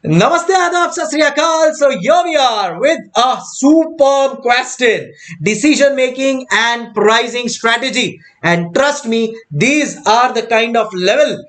Namaste, Adab, Sat Sri Akal. So here we are with a superb question: decision making and pricing strategy. And trust me, these are the kind of level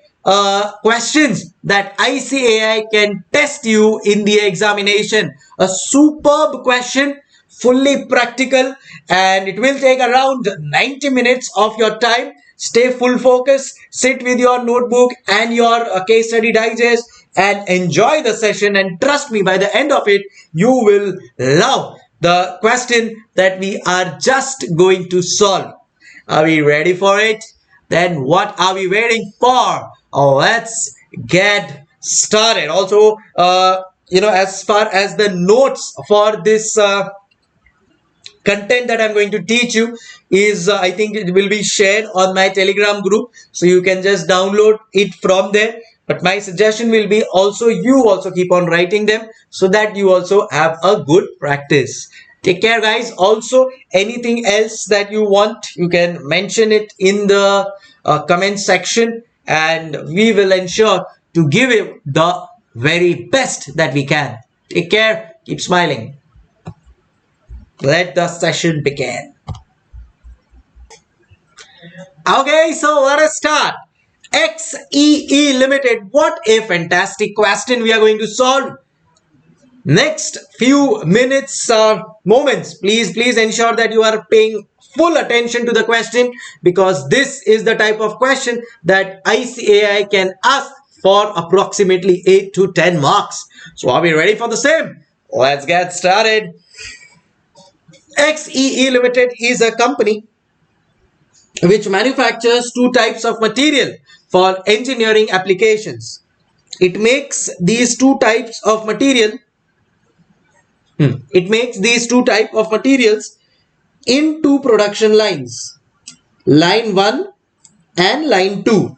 questions that ICAI can test you in the examination. A superb question, fully practical, and it will take around 90 minutes of your time. Stay full focus, sit with your notebook and your case study digest and enjoy the session. And trust me, by the end of it, you will love the question that we are just going to solve. Are we ready for it? Then what are we waiting for? Let's get started. Also, as far as the notes for this content that I'm going to teach you is I think it will be shared on my Telegram group, so you can just download it from there. But my suggestion will be also you also keep on writing them so that you also have a good practice. Take care, guys. Also, anything else that you want, you can mention it in the comment section, and we will ensure to give you the very best that we can. Take care. Keep smiling. Let the session begin. Okay, so let us start. XEE Limited. What a fantastic question we are going to solve. Next few minutes or moments, please ensure that you are paying full attention to the question, because this is the type of question that ICAI can ask for approximately 8 to 10 marks. So are we ready for the same? Let's get started. XEE Limited is a company which manufactures two types of material for engineering applications. It makes these two types of material. It makes these two types of materials in two production lines, line 1 and line 2.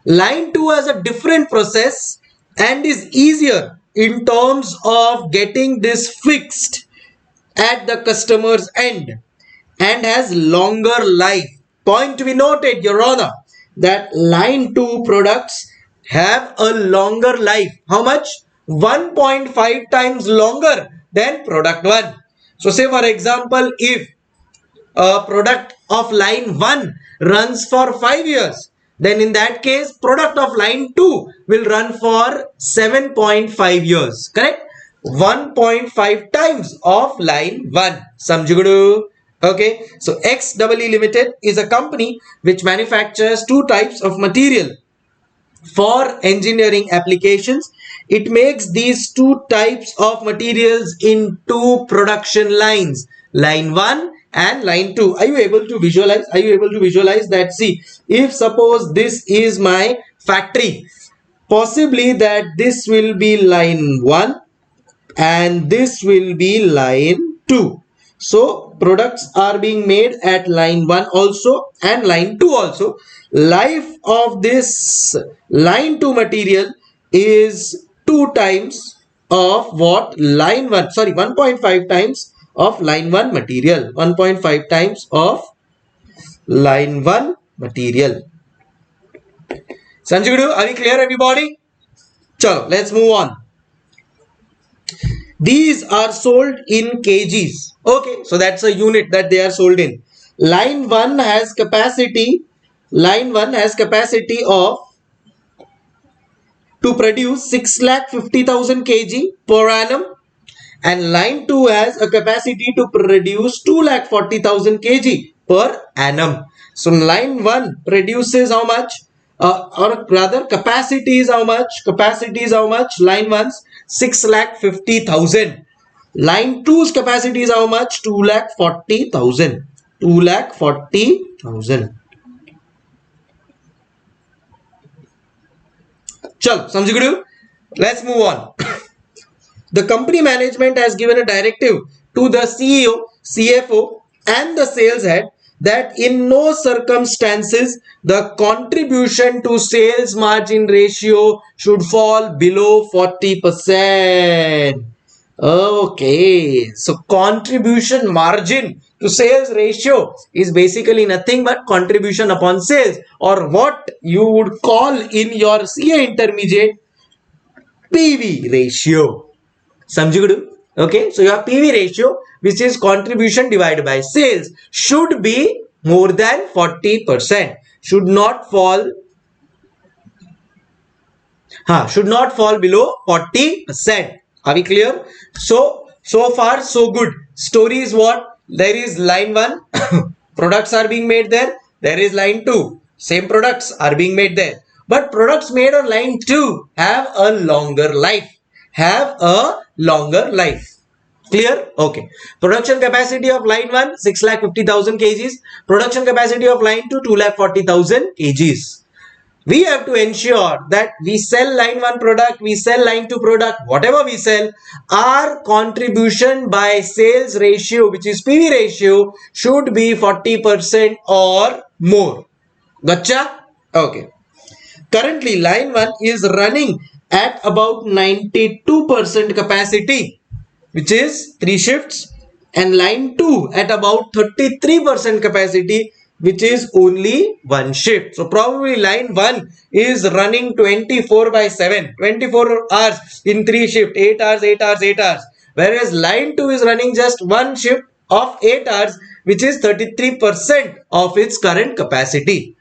Line 2 has a different process and is easier in terms of getting this fixed at the customer's end and has longer life. Point to be noted, Your Honor, that line 2 products have a longer life. How much? 1.5 times longer than product 1. So say for example, if a product of line 1 runs for 5 years, then in that case product of line 2 will run for 7.5 years. Correct? 1.5 times of line 1. Samjhugudu. Okay, so XEE Limited is a company which manufactures two types of material for engineering applications. It makes these two types of materials in two production lines, line 1 and line 2. Are you able to visualize? Are you able to visualize that? See, if suppose this is my factory, possibly that this will be line 1 and this will be line 2. So products are being made at line 1 also and line 2 also. Life of this line 2 material is 2 times of what line 1, sorry, 1.5 times of line 1 material. 1.5 times of line 1 material. Sanjay, are we clear, everybody? Chalo, let's move on. These are sold in kgs. Okay, so that's a unit that they are sold in. Line 1 has capacity of to produce 6,50,000 kg per annum, and line 2 has a capacity to produce 2,40,000 kg per annum. So line 1 produces how much? Or rather, capacity is how much? Capacity is how much? Line 1's 6,50,000. Line 2's capacity is how much? 2,40,000. 2,40,000. Chal, samjh. Let's move on. The company management has given a directive to the CEO, CFO, and the sales head that in no circumstances the contribution to sales margin ratio should fall below 40%. Okay, so contribution margin to sales ratio is basically nothing but contribution upon sales, or what you would call in your CA intermediate PV ratio. Samjigudu? Okay, so your PV ratio, which is contribution divided by sales, should be more than 40%. Should not fall below 40%. Are we clear? So far so good. Story is what? There is line 1, products are being made there. There is line 2, same products are being made there. But products made on line 2 have a longer life. Clear? Okay. Production capacity of line 1, 6,50,000 kgs. Production capacity of line 2, 2,40,000 kgs. We have to ensure that we sell line 1 product, we sell line 2 product, whatever we sell, our contribution by sales ratio, which is PV ratio, should be 40% or more. Gotcha? Okay. Currently, line 1 is running at about 92% capacity, which is 3 shifts, and line 2 at about 33% capacity, which is only 1 shift. So probably line 1 is running 24/7, 24 hours in 3 shifts, 8 hours, 8 hours, 8 hours. Whereas line 2 is running just 1 shift of 8 hours, which is 33% of its current capacity.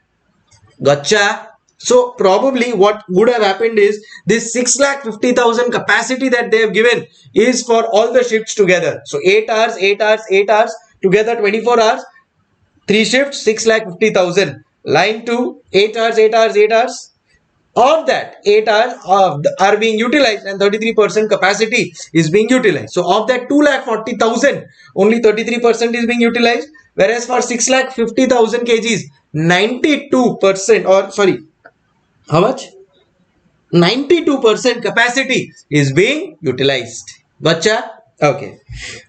Gotcha? So probably what would have happened is this 6,50,000 capacity that they have given is for all the shifts together. So 8 hours, 8 hours, 8 hours, together 24 hours, 3 shifts, 6,50,000. Line 2, 8 hours, 8 hours, 8 hours. Of that, 8 hours are being utilized and 33% capacity is being utilized. So of that 2,40,000, only 33% is being utilized. Whereas for 6,50,000 kgs, 92%, or sorry, how much? 92% capacity is being utilized. Gotcha? Okay.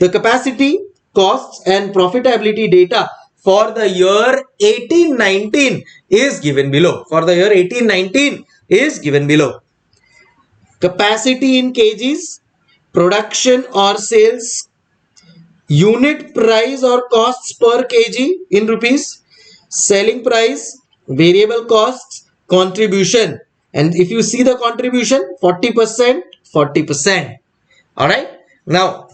The capacity, costs and profitability data for the year 18-19 is given below. For the year 18-19 is given below. Capacity in kgs, production or sales, unit price or costs per kg in rupees, selling price, variable costs, contribution. And if you see the contribution, 40%, 40%. All right. Now,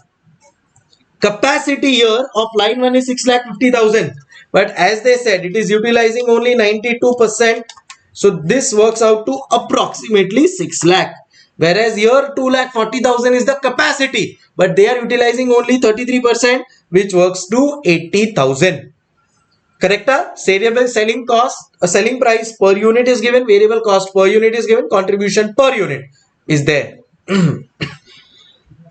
capacity here of line 1 is 6,50,000. But as they said, it is utilizing only 92%. So this works out to approximately 6 lakh. Whereas here 2,40,000 is the capacity. But they are utilizing only 33%, which works to 80,000. Correct? Variable selling cost, a selling price per unit is given, variable cost per unit is given, contribution per unit is there.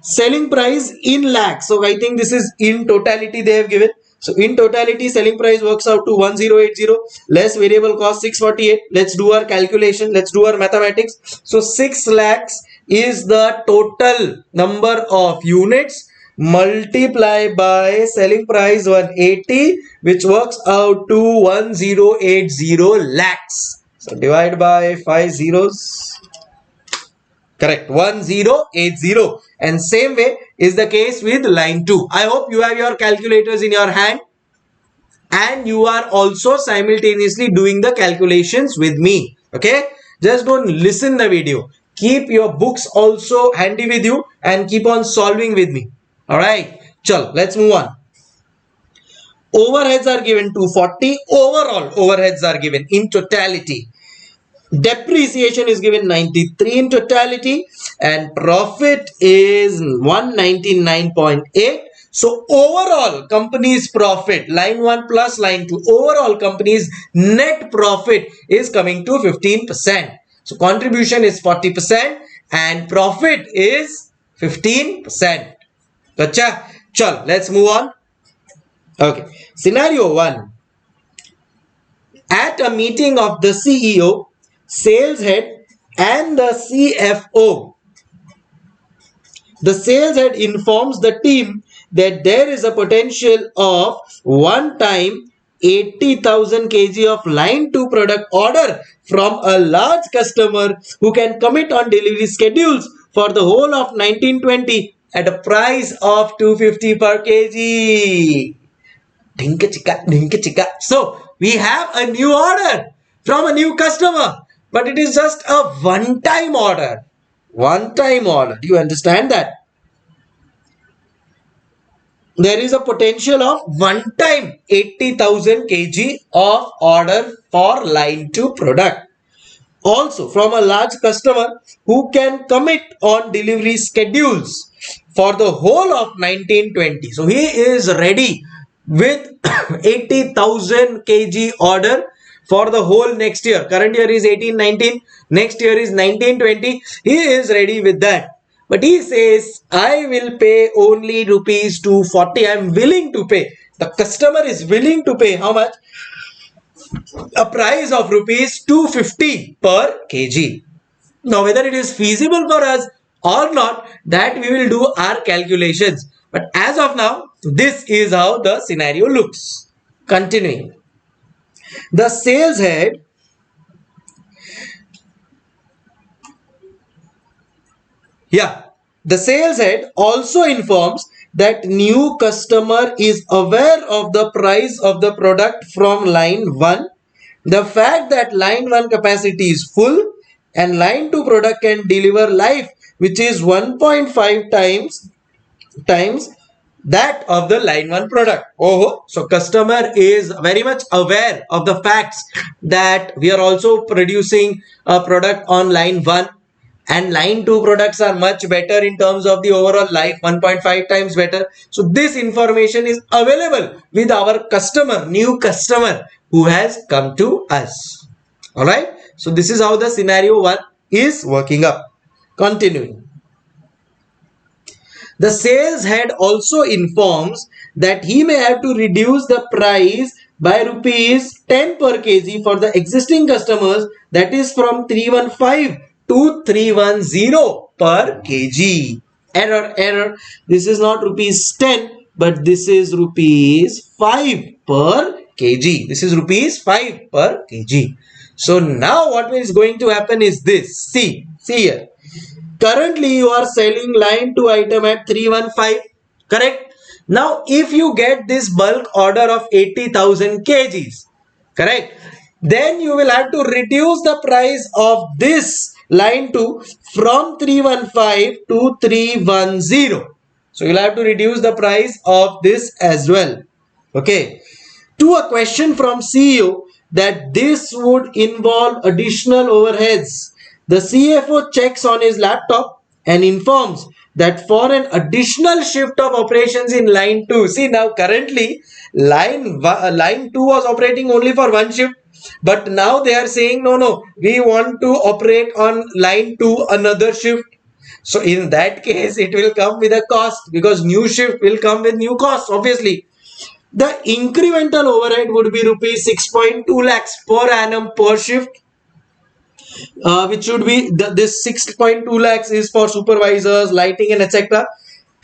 Selling price in lakhs. So I think this is in totality they have given. So in totality, selling price works out to 1080 less variable cost 648. Let's do our calculation. Let's do our mathematics. So 6 lakhs is the total number of units, multiply by selling price 180, which works out to 1080 lakhs. So divide by 5 zeros. Correct, 1080. And same way is the case with line 2. I hope you have your calculators in your hand and you are also simultaneously doing the calculations with me. Okay, just don't listen the video. Keep your books also handy with you and keep on solving with me. All right, chal, let's move on. Overheads are given 240. Overall overheads are given in totality. Depreciation is given 93 in totality and profit is 199.8. So overall company's profit, line 1 plus line 2, overall company's net profit is coming to 15%. So contribution is 40% and profit is 15%. Gotcha? Chal, let's move on. Okay. Scenario 1. At a meeting of the CEO, sales head and the CFO, the sales head informs the team that there is a potential of one time 80,000 kg of line 2 product order from a large customer who can commit on delivery schedules for the whole of 1920 at a price of 250 per kg. Dinka chika, dinka chika. So we have a new order from a new customer, but it is just a one-time order. One time order. Do you understand that? There is a potential of one time 80,000 kg of order for line 2 product. Also from a large customer who can commit on delivery schedules for the whole of 1920. So he is ready with 80,000 kg order for the whole next year. Current year is 1819, next year is 1920. He is ready with that. But he says, I will pay only rupees 240. I am willing to pay. The customer is willing to pay how much? A price of rupees 250 per kg. Now whether it is feasible for us or not, that we will do our calculations. But as of now, this is how the scenario looks. Continuing. The sales head the sales head also informs that new customer is aware of the price of the product from line 1, the fact that line 1 capacity is full and line 2 product can deliver life which is 1.5 times that of the line 1 product. Oh, so customer is very much aware of the facts that we are also producing a product on line 1 and line 2 products are much better in terms of the overall life, 1.5 times better. So this information is available with our customer, new customer who has come to us. All right, so this is how the scenario 1 is working up. Continuing. The sales head also informs that he may have to reduce the price by rupees 10 per kg for the existing customers, that is from 315 to 310 per kg. Error. This is not rupees 10, but this is rupees 5 per kg. This is rupees 5 per kg. So now what is going to happen is this. See here. Currently you are selling line 2 item at 315, correct? Now if you get this bulk order of 80,000 kgs, correct, then you will have to reduce the price of this line 2 from 315 to 310. So you'll have to reduce the price of this as well. Okay, to a question from CEO that this would involve additional overheads, the CFO checks on his laptop and informs that for an additional shift of operations in line 2. See, now currently line 2 was operating only for one shift, but now they are saying no, we want to operate on line 2 another shift. So in that case it will come with a cost, because new shift will come with new costs obviously. The incremental overhead would be rupees 6.2 lakhs per annum per shift, which should be this 6.2 lakhs is for supervisors, lighting and etc.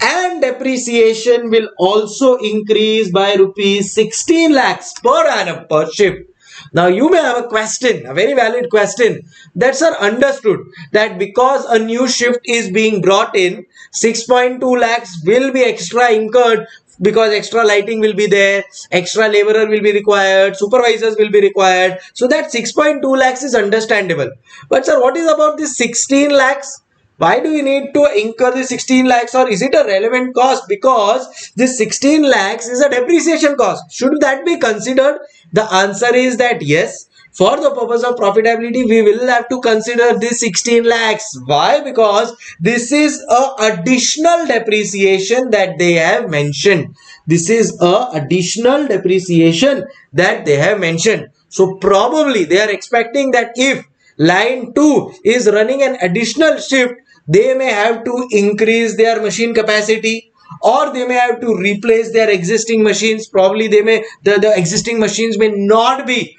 And depreciation will also increase by rupees 16 lakhs per annum per shift. Now you may have a question, a very valid question, that sir, understood that because a new shift is being brought in, 6.2 lakhs will be extra incurred because extra lighting will be there, extra laborer will be required, supervisors will be required. So that 6.2 lakhs is understandable. But sir, what is about this 16 lakhs? Why do we need to incur the 16 lakhs, or is it a relevant cost? Because this 16 lakhs is a depreciation cost. Should that be considered? The answer is that yes. For the purpose of profitability, we will have to consider this 16 lakhs. Why? Because this is a additional depreciation that they have mentioned. This is a additional depreciation that they have mentioned. So probably they are expecting that if line 2 is running an additional shift, they may have to increase their machine capacity, or they may have to replace their existing machines. Probably they may the existing machines may not be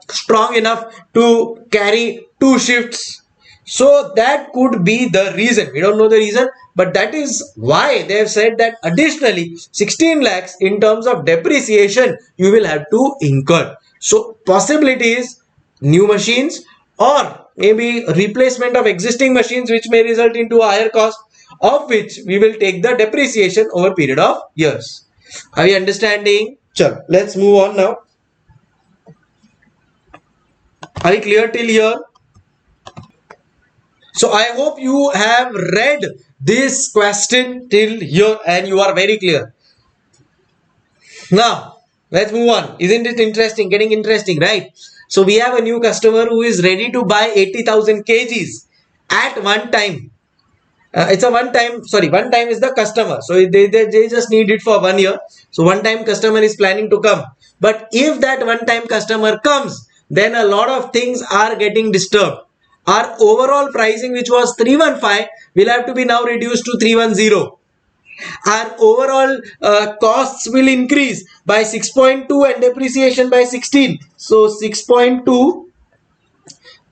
strong enough to carry two shifts. So that could be the reason. We don't know the reason, but that is why they have said that additionally 16 lakhs in terms of depreciation you will have to incur. So possibility is new machines, or maybe replacement of existing machines, which may result into a higher cost, of which we will take the depreciation over a period of years. Are you understanding? Chalo, let's move on now. Are we clear till here? So I hope you have read this question till here and you are very clear. Now, let's move on. Isn't it interesting? Getting interesting, right? So we have a new customer who is ready to buy 80,000 kgs at one time. It's a one time, sorry, one time is the customer. So they just need it for 1 year. So one time customer is planning to come. But if that one time customer comes, then a lot of things are getting disturbed. Our overall pricing, which was 315, will have to be now reduced to 310. Our overall costs will increase by 6.2 and depreciation by 16. So 6.2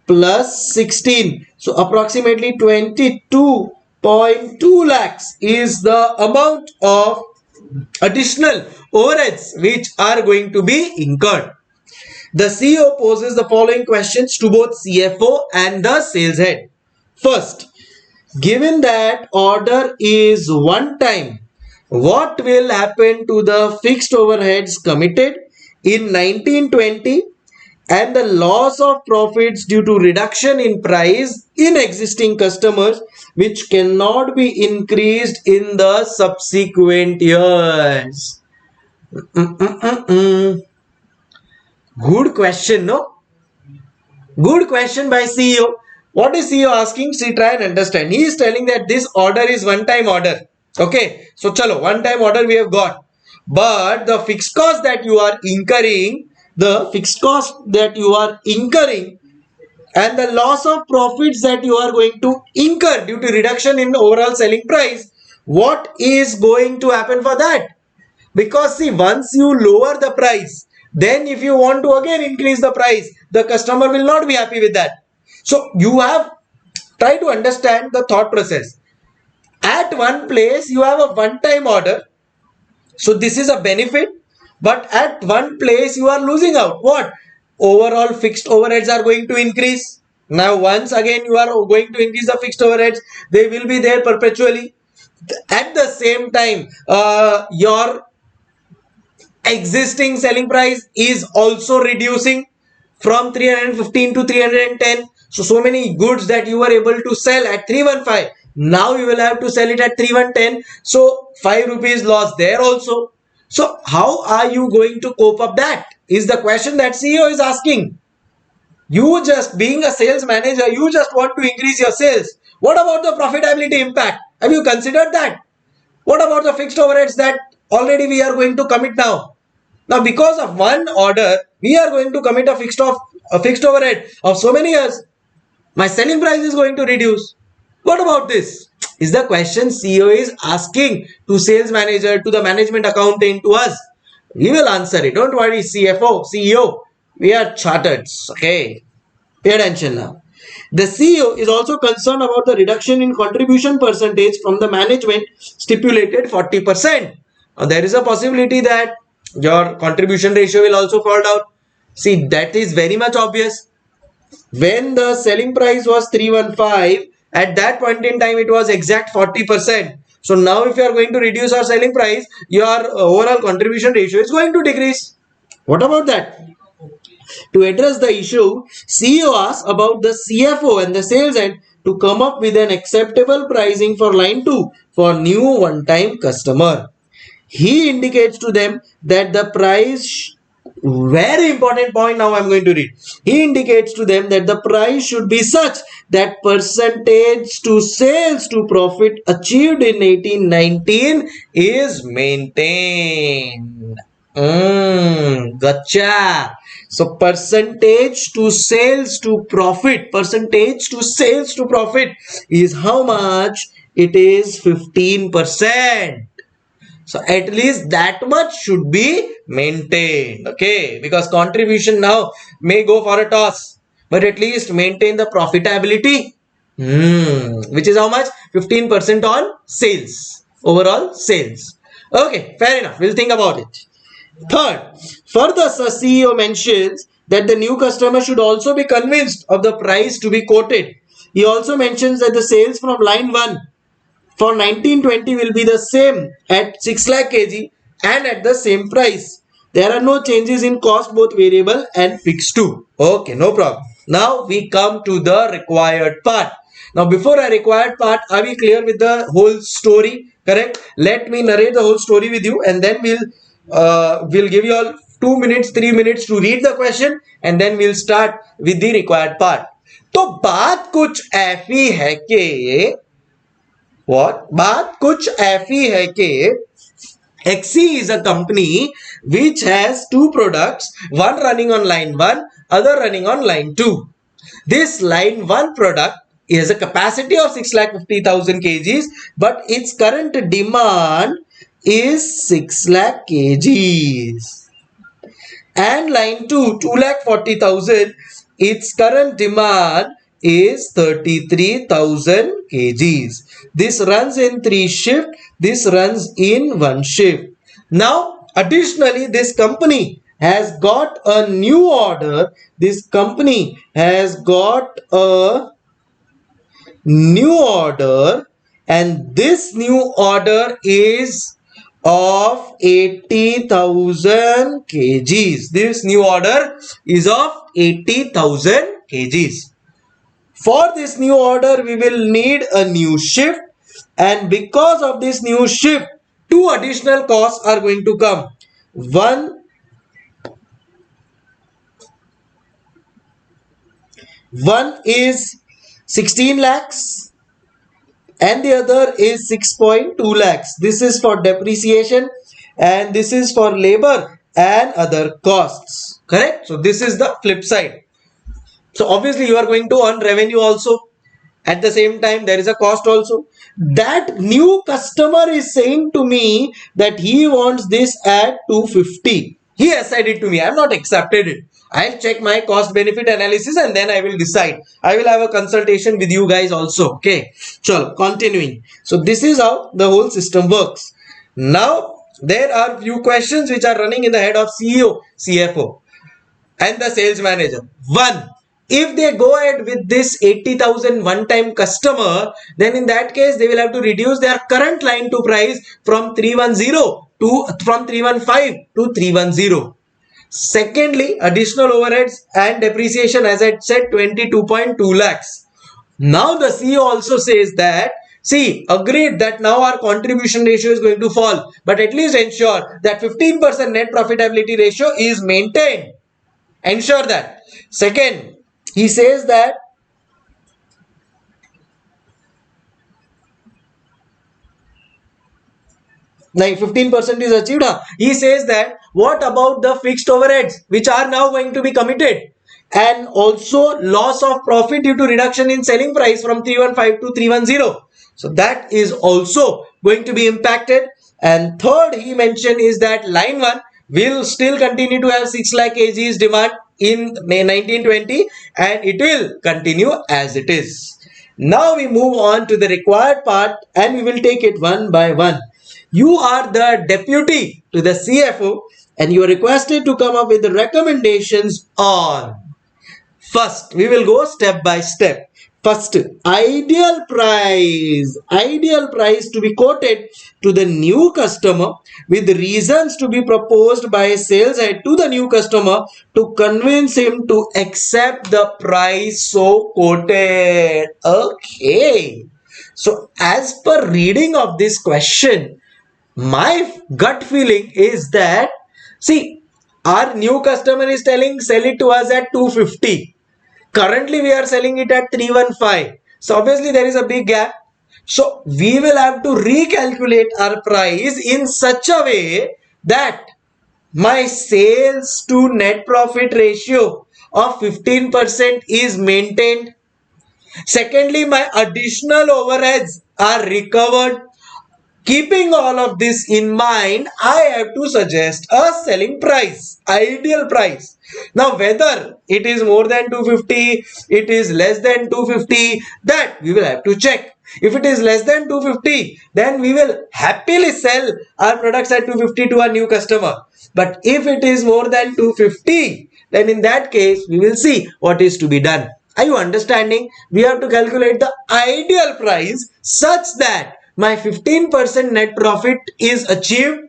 plus 16. So approximately 22.2 lakhs is the amount of additional overheads which are going to be incurred. The CEO poses the following questions to both CFO and the sales head. First, given that order is one time, what will happen to the fixed overheads committed in 1920 and the loss of profits due to reduction in price in existing customers which cannot be increased in the subsequent years? Good question, no? Good question by CEO. What is CEO asking? See, try and understand. He is telling that this order is one-time order. Okay. So, chalo, one-time order we have got. But the fixed cost that you are incurring, and the loss of profits that you are going to incur due to reduction in overall selling price, what is going to happen for that? Because see, once you lower the price, then if you want to again increase the price, the customer will not be happy with that. So you have try to understand the thought process. At one place you have a one-time order, so this is a benefit, but at one place you are losing out. What? Overall fixed overheads are going to increase. Now once again you are going to increase the fixed overheads, they will be there perpetually. At the same time, your existing selling price is also reducing from 315 to 310. So many goods that you were able to sell at 315, now you will have to sell it at 310. So 5 rupees loss there also. So how are you going to cope up? That is the question that CEO is asking. You just being a sales manager, you just want to increase your sales. What about the profitability impact? Have you considered that? What about the fixed overheads that already we are going to commit now? Now, because of one order, we are going to commit a fixed overhead of so many years. My selling price is going to reduce. What about this? Is the question CEO is asking to sales manager, to the management accountant, to us. We will answer it. Don't worry, CFO, CEO. We are chartered. Okay. Pay attention now. The CEO is also concerned about the reduction in contribution percentage from the management stipulated 40%. Now, there is a possibility that your contribution ratio will also fall down. See, that is very much obvious. When the selling price was 315, at that point in time it was exact 40%. So now if you are going to reduce our selling price, your overall contribution ratio is going to decrease. What about that? To address the issue, CEO asks about the CFO and the sales head to come up with an acceptable pricing for line 2 for new one-time customer. He indicates to them that the price, very important point, now I'm going to read. He indicates to them that the price should be such that percentage to sales to profit achieved in 1819 is maintained. Gotcha. So percentage to sales to profit, is how much? It is 15%. So at least that much should be maintained. Okay, because contribution now may go for a toss, but at least maintain the profitability, which is how much? 15% on sales, overall sales. Okay, fair enough. We'll think about it. Third, further, the CEO mentions that the new customer should also be convinced of the price to be quoted. He also mentions that the sales from line 1 for 1920 will be the same at 6 lakh kg and at the same price. There are no changes in cost, both variable and fixed too. Okay, no problem. Now we come to the required part. Now before our required part, are we clear with the whole story? Correct. Let me narrate the whole story with you, and then we'll give you all 2 minutes 3 minutes to read the question, and then we'll start with the required part. तो बात कुछ ऐसी है कि बात कुछ ऐसी है कि XC is a company which has two products, one running on line 1, other running on line 2. This line 1 product has a capacity of 650,000 kgs, but its current demand is 6 lakh kgs. And line 2, 2,40,000, its current demand is 33,000 kgs. This runs in 3 shifts, this runs in 1 shift. Now, additionally, this company has got a new order. This company has got a new order, and this new order is of 80,000 kgs. This new order is of 80,000 kgs. For this new order, we will need a new shift, and because of this new shift, 2 additional costs are going to come. One is 16 lakhs and the other is 6.2 lakhs. This is for depreciation and this is for labor and other costs. Correct? So this is the flip side. So obviously you are going to earn revenue also. At the same time, there is a cost also. That new customer is saying to me that he wants this at 250. He has said it to me. I have not accepted it. I'll check my cost benefit analysis and then I will decide. I will have a consultation with you guys also. Okay. So continuing. So this is how the whole system works. Now there are few questions which are running in the head of CEO, CFO and the sales manager. One, if they go ahead with this 80,000 one-time customer, then in that case they will have to reduce their current line 2 price from 315 to 310. Secondly, additional overheads and depreciation, as I said, 22.2 lakhs. Now the CEO also says that, see, agreed that now our contribution ratio is going to fall, but at least ensure that 15% net profitability ratio is maintained. Ensure that. Second, he says that like 15% is achieved. He says that what about the fixed overheads which are now going to be committed, and also loss of profit due to reduction in selling price from 315 to 310. So that is also going to be impacted. And third he mentioned is that line 1 will still continue to have 6 lakh kgs demand in May 1920 and it will continue as it is. Now we move on to the required part and we will take it one by one. You are the deputy to the CFO and you are requested to come up with the recommendations on. First, we will go step by step. First, ideal price to be quoted to the new customer with reasons to be proposed by sales head to the new customer to convince him to accept the price so quoted. Okay. So as per reading of this question, my gut feeling is that, see, our new customer is telling sell it to us at 250. Currently we are selling it at 315. So obviously there is a big gap. So we will have to recalculate our price in such a way that my sales to net profit ratio of 15% is maintained. Secondly, my additional overheads are recovered. Keeping all of this in mind, I have to suggest a selling price, ideal price. Now, whether it is more than 250, it is less than 250, that we will have to check. If it is less than 250, then we will happily sell our products at 250 to a new customer. But if it is more than 250, then in that case, we will see what is to be done. Are you understanding? We have to calculate the ideal price such that my 15% net profit is achieved.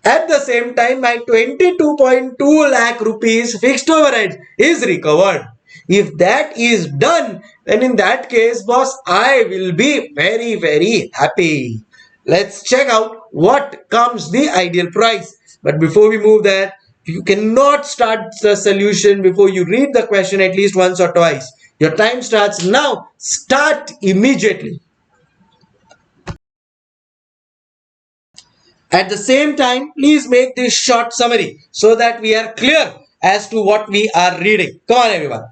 At the same time, my 22.2 lakh rupees fixed overhead is recovered. If that is done, then in that case, boss, I will be very, very happy. Let's check out what comes the ideal price. But before we move there, you cannot start the solution before you read the question at least once or twice. Your time starts now. Start immediately. At the same time, please make this short summary so that we are clear as to what we are reading. Come on, everyone.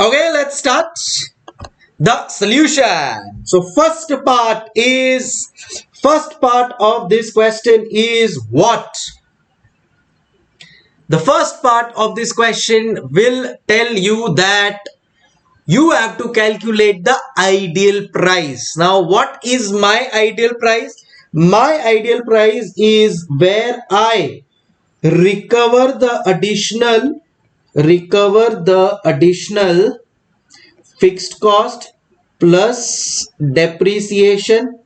Okay, let's start the solution. So first part of this question is what? The first part of this question will tell you that you have to calculate the ideal price. Now, what is my ideal price? My ideal price is where I recover the additional fixed cost plus depreciation,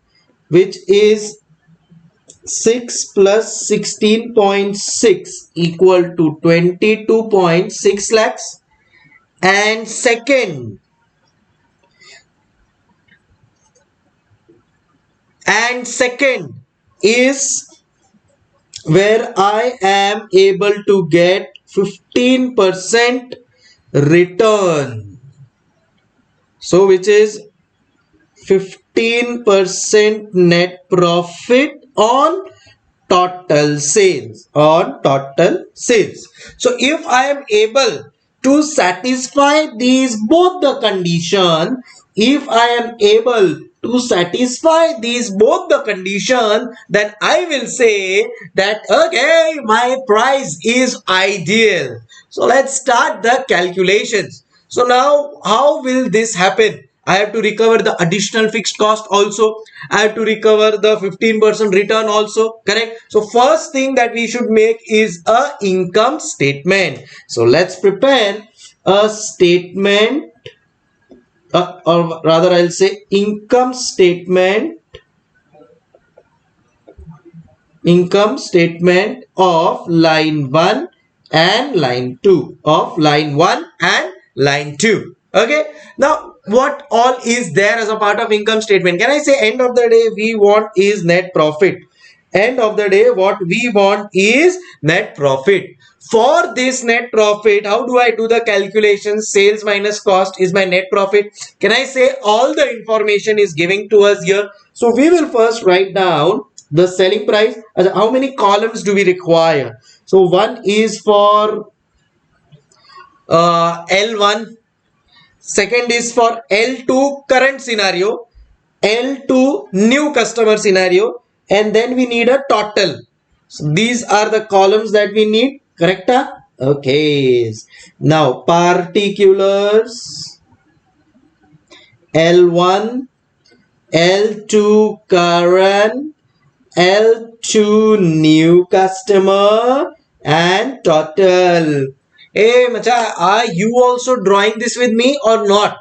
which is 6 plus 16.6 equal to 22.6 lakhs. And second is where I am able to get 15% return. So which is 15% net profit on total sales. So if I am able to satisfy these both the condition, then I will say that okay, my price is ideal. So let's start the calculations. So now how will this happen? I have to recover the additional fixed cost also. I have to recover the 15% return also. Correct? So first thing that we should make is a income statement. So let's prepare a statement, or rather I'll say income statement of line 1 and line 2 Okay, now what all is there as a part of income statement? Can I say end of the day we want is net profit? End of the day what we want is net profit. For this net profit, how do I do the calculation? Sales minus cost is my net profit. Can I say all the information is giving to us here? So we will first write down the selling price. How many columns do we require? So one is for L1, second is for L2 current scenario, L2 new customer scenario, and then we need a total. So these are the columns that we need. Correct? Okay. Now particulars L1, L2 current, L2 new customer, and total. Hey macha, are you also drawing this with me or not?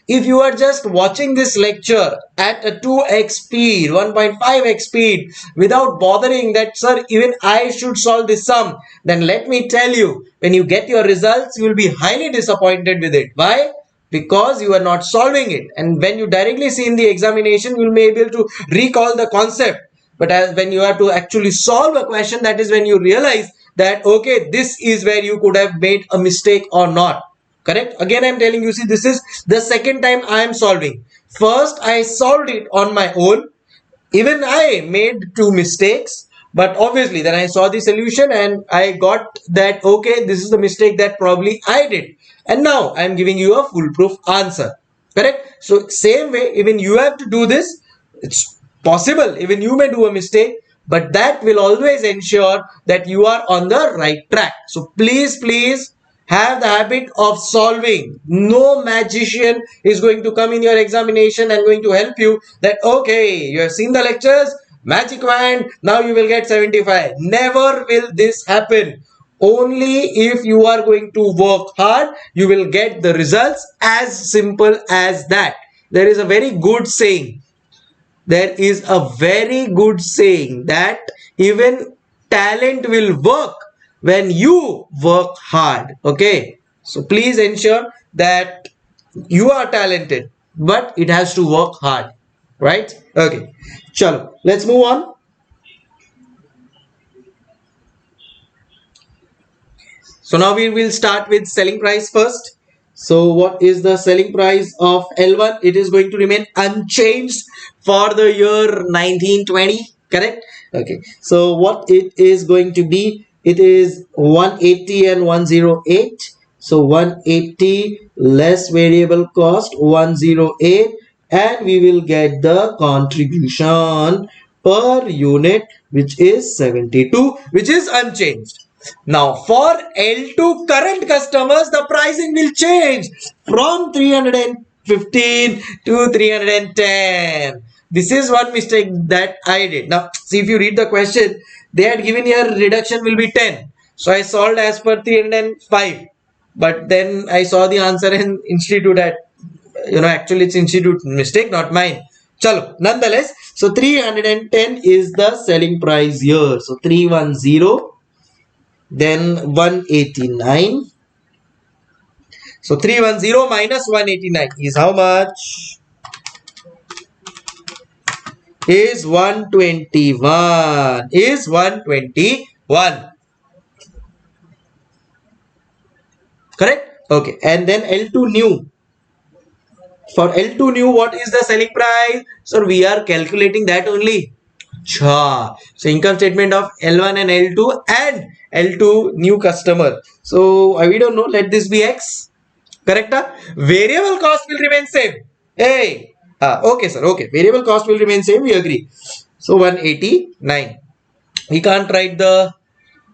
If you are just watching this lecture at a 2x speed, 1.5x speed, without bothering that, sir, even I should solve this sum, then let me tell you, when you get your results, you will be highly disappointed with it. Why? Because you are not solving it. And when you directly see in the examination, you will be able to recall the concept. But when you have to actually solve a question, that is when you realize that, okay, this is where you could have made a mistake or not. Correct? Again, I'm telling you, see, this is the second time I am solving. First, I solved it on my own. Even I made 2 mistakes. But obviously, then I saw the solution and I got that, okay, this is the mistake that probably I did. And now I'm giving you a foolproof answer. Correct? So, same way, even you have to do this. It's possible. Even you may do a mistake. But that will always ensure that you are on the right track. So, please have the habit of solving. No magician is going to come in your examination and going to help you that, okay, you have seen the lectures, magic wand, now you will get 75. Never will this happen. Only if you are going to work hard, you will get the results. As simple as that. There is a very good saying. That even talent will work when you work hard. Okay, so please ensure that you are talented, but it has to work hard, right? Okay, chalo, let's move on. So now we will start with selling price first. So what is the selling price of L1? It is going to remain unchanged for the year 1920. Correct? Okay. So what it is going to be? It is 180 and 108. So 180 less variable cost 108, and we will get the contribution per unit, which is 72, which is unchanged. Now for L2 current customers, the pricing will change from 315 to 310. This is one mistake that I did. Now see, if you read the question, they had given here reduction will be 10. So I solved as per 305. But then I saw the answer in institute at, actually it's institute mistake, not mine. Chalo, nonetheless, so 310 is the selling price here. So 310, then 189. So 310 minus 189 is how much? Is 121. Is 121. Correct? Okay. And then L2 new. For L2 new, what is the selling price? So we are calculating that only. So income statement of L1 and L2 and L2 new customer. So we don't know. Let this be X. Correct? Variable cost will remain same. Hey. Okay, sir. Okay. Variable cost will remain same. We agree. So 189. We can't write the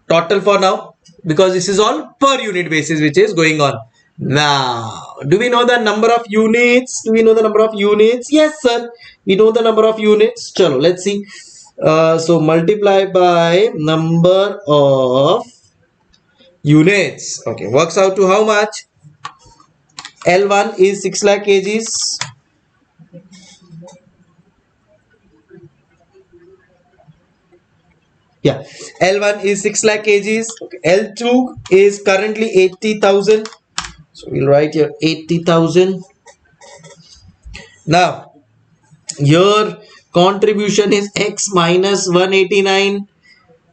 total for now because this is all per unit basis which is going on. Now, do we know the number of units? Do we know the number of units? Yes, sir. We know the number of units. Chalo, let's see. So multiply by number of units. Okay, works out to how much? L1 is 6 lakh kgs. Yeah, L1 is 6 lakh kgs. Okay. L2 is currently 80,000. So we'll write here 80,000. Now, your contribution is X minus 189.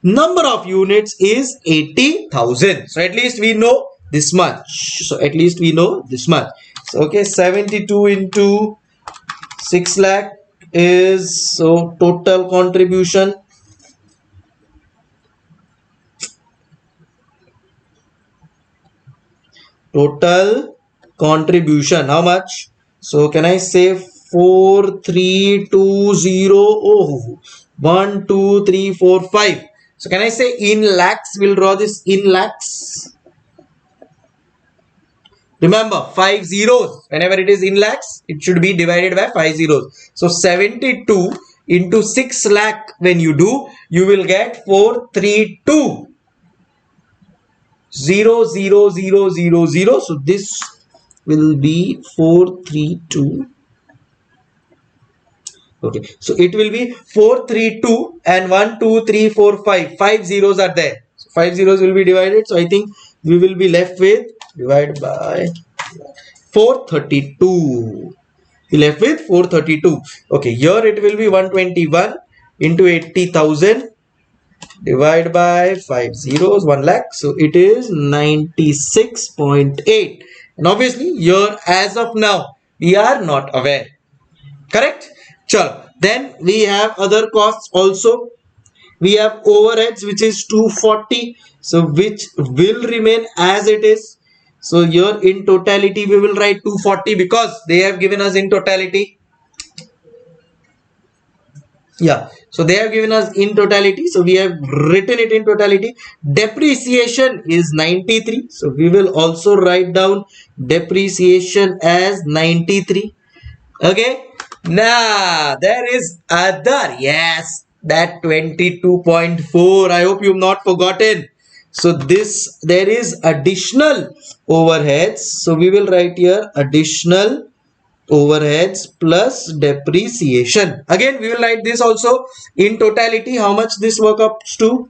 Number of units is 80,000. So at least we know this much. So at least we know this much. So okay, 72 into 6 lakh is, so total contribution. Total contribution, how much? So can I say 4320? Oh, 1 2 3 4 5. So can I say in lakhs? We'll draw this in lakhs. Remember, 5 zeros. Whenever it is in lakhs, it should be divided by 5 zeros. So 72 into 6 lakh, when you do, you will get 432. 0 0 0 0 0. So this will be 432. Okay, so it will be 432 and 1 2 3 4 5. 5 zeros are there. So 5 zeros will be divided. So I think we will be left with, divide by 432. We left with 432. Okay, here it will be 121 into 80,000. Divide by 5 zeros, 1 lakh. So it is 96.8. And obviously here as of now we are not aware. Correct? Sure. Then we have other costs also. We have overheads, which is 240. So which will remain as it is. So here in totality we will write 240 because they have given us in totality. Yeah, so they have given us in totality, so we have written it in totality. Depreciation is 93, so we will also write down depreciation as 93. Okay, now there is other, yes, that 22.4. I hope you have not forgotten. So this, there is additional overheads, so we will write here additional overheads plus depreciation. Again, we will write this also in totality. How much this work up to?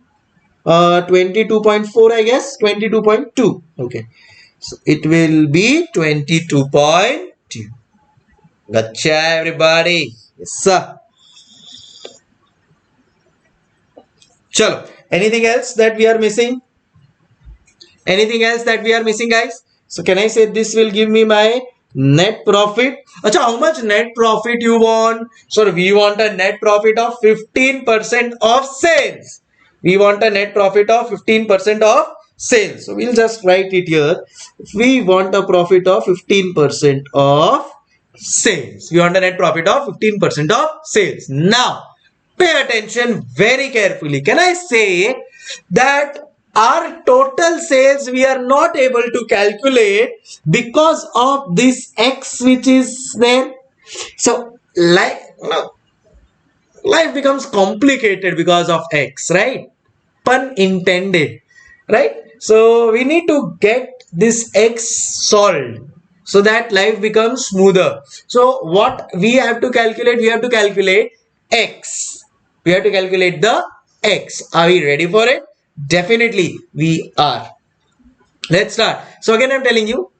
22.4, I guess. 22.2. Okay. So it will be 22.2. Gotcha, everybody. Yes, sir. Chalo. Anything else that we are missing? Anything else that we are missing, guys? So can I say this will give me my net profit? Achha, how much net profit you want? So we want a net profit of 15% of sales. We want a net profit of 15% of sales. So we'll just write it here. If we want a profit of 15% of sales, we want a net profit of 15% of sales. Now pay attention very carefully. Can I say that our total sales we are not able to calculate because of this X which is there? So like life becomes complicated because of X, right? Pun intended, right? So we need to get this X solved so that life becomes smoother. So what we have to calculate? We have to calculate X. We have to calculate the X. Are we ready for it? Definitely we are. Let's start. So again I'm telling you,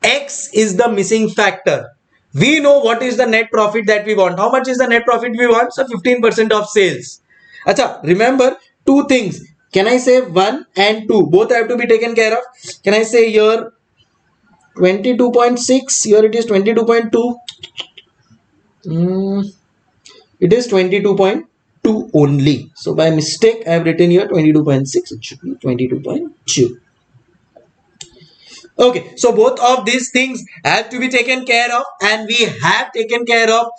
X is the missing factor. We know what is the net profit that we want. How much is the net profit we want? So 15% of sales. Acha, remember two things. Can I say 1 and 2? Both have to be taken care of. Can I say here 22.6? Here it is 22.2. It is 22.2 only. So by mistake I have written here 22.6. It should be 22.2. Okay, so both of these things have to be taken care of, and we have taken care of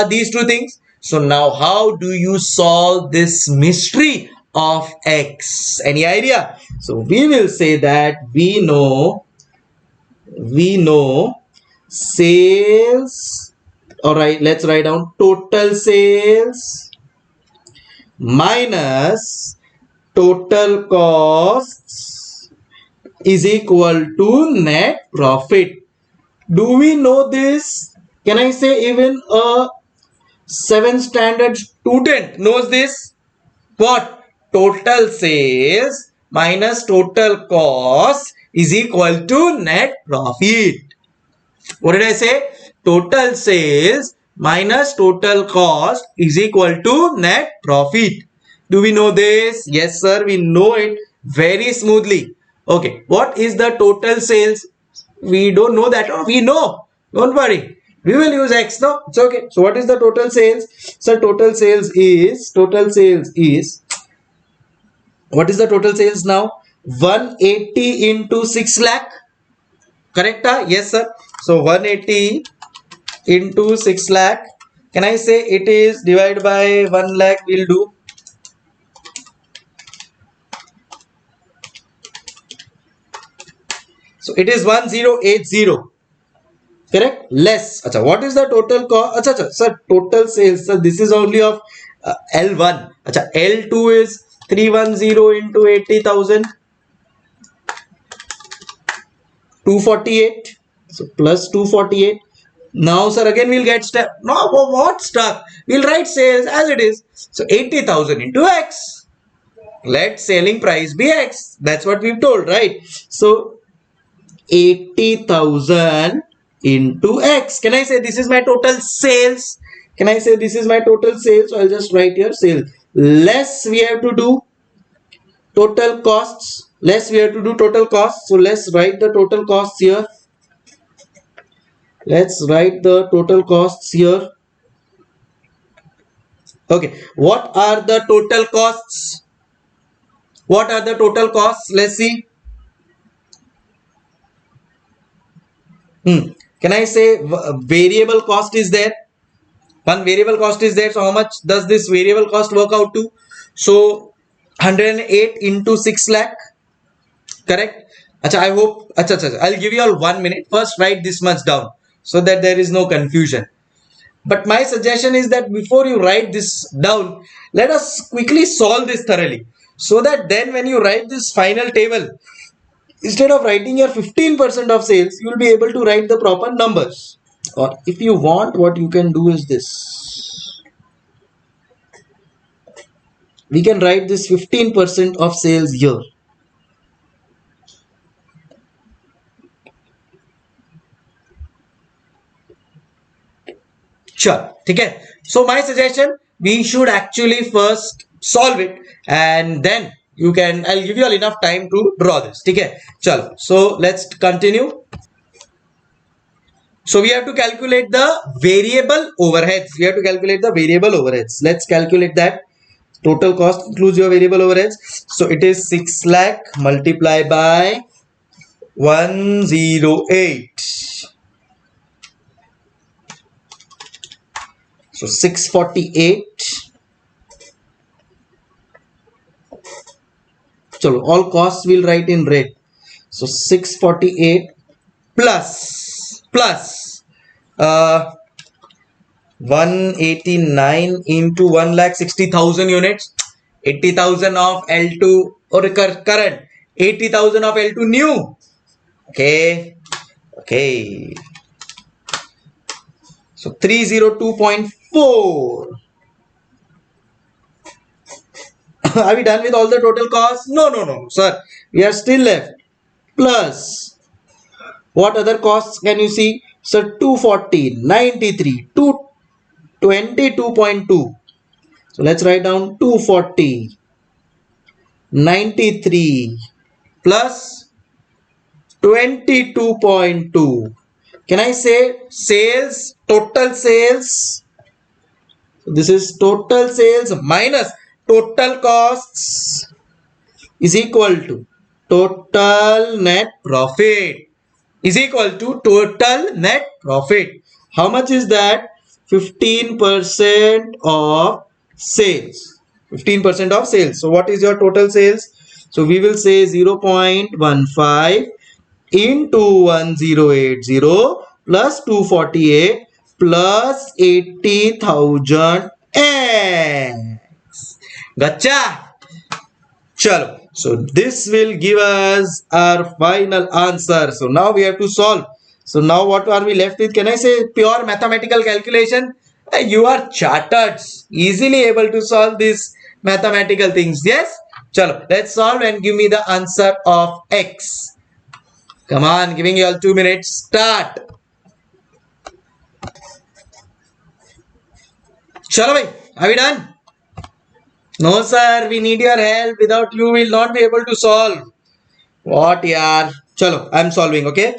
these two things. So now how do you solve this mystery of X? Any idea? So we will say that we know sales. All right, let's write down total sales minus total costs is equal to net profit. Do we know this? Can I say even a 7th standard student knows this? What? Total sales minus total cost is equal to net profit. What did I say? Total sales minus total cost is equal to net profit. Do we know this? Yes, sir. We know it very smoothly. Okay. What is the total sales? We don't know that. We know. Don't worry. We will use X. No, it's okay. So what is the total sales? So total sales is what is the total sales now? 180 into 6 lakh. Correct? Yes, sir. So 180 into 6 lakh. Can I say it is divided by 1 lakh? Will do. So it is 1080. Correct? Less. Achha, what is the total cost? Achha, sir, total sales. So this is only of L1. Achha, L2 is 310 into 80,000. 248. So plus 248. Now, sir, again we'll get stuck. No, what stuck? We'll write sales as it is. So 80,000 into X. Let selling price be X. That's what we've told, right? So 80,000 into X. Can I say this is my total sales? Can I say this is my total sales? So I'll just write here sales. Less we have to do total costs. Less we have to do total costs. So let's write the total costs here. Let's write the total costs here. Okay. What are the total costs? What are the total costs? Let's see. Can I say variable cost is there? One variable cost is there. So how much does this variable cost work out to? So 108 into 6 lakh. Correct? Achha, I hope. Achha, I'll give you all 1 minute. First write this much down so that there is no confusion. But my suggestion is that before you write this down, let us quickly solve this thoroughly. So that then when you write this final table, instead of writing your 15% of sales, you will be able to write the proper numbers. Or if you want, what you can do is this. We can write this 15% of sales here. Sure. Okay. So my suggestion, we should actually first solve it, and then you can, I'll give you all enough time to draw this. Okay. Chalo. So let's continue. So we have to calculate the variable overheads. We have to calculate the variable overheads. Let's calculate that. Total cost includes your variable overheads. So it is 6 lakh multiplied by 108. So 648. So all costs we'll write in red. So 648 plus 189 into 1,60,000 units, 80,000 of L2 or current, 80,000 of L2 new. Okay. So 302.4. Are we done with all the total costs? No, sir. We are still left. Plus, what other costs can you see? So 240, 93, 222.2. So let's write down 240, 93 plus 22.2. Can I say sales, total sales? So this is total sales minus total costs is equal to total net profit is equal to total net profit. How much is that? 15% of sales. 15% of sales. So what is your total sales? So we will say 0.15 into 1080 plus 248 plus 80,000 x. Gotcha? Chalo. So this will give us our final answer. So now we have to solve. So now what are we left with? Can I say pure mathematical calculation? You are chartered, easily able to solve these mathematical things. Yes? Chalo. Let's solve and give me the answer of x. Come on, giving you all 2 minutes. Start. Chalo bhai, are we done? No sir, we need your help. Without you, we will not be able to solve. What yaar? Chalo, I am solving, okay?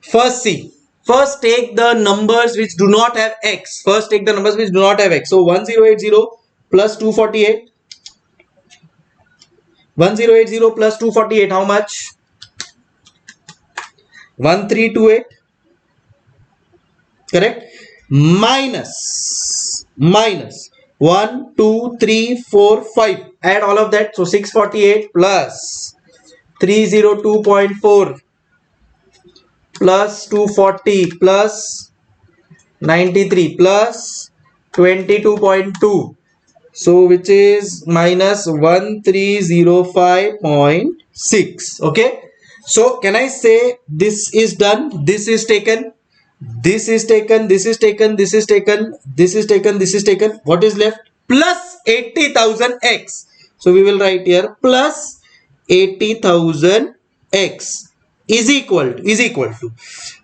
First see. First take the numbers which do not have x. First take the numbers which do not have x. So 1080 plus 248. 1080 plus 248, how much? 1328. Correct? Minus 1, 2, 3, 4, 5. Add all of that. So 648 plus 302.4 plus 240 plus 93 plus 22.2. So which is minus 1305.6. Okay. So can I say this is done? This is taken. This is taken. This is taken. This is taken. This is taken. This is taken. What is left? Plus 80,000 x. So we will write here plus 80,000 x is equal to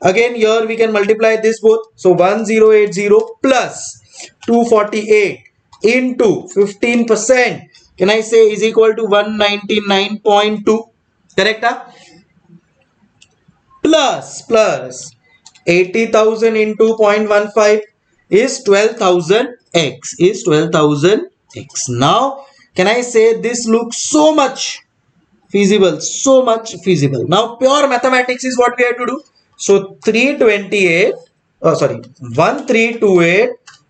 again here we can multiply this both. So 1080 plus 248 into 15%. Can I say is equal to 199.2? Correct? Plus 80,000 into 0.15 is 12,000 x is 12,000 x. Now can I say this looks so much feasible, now pure mathematics is what we have to do. So 1328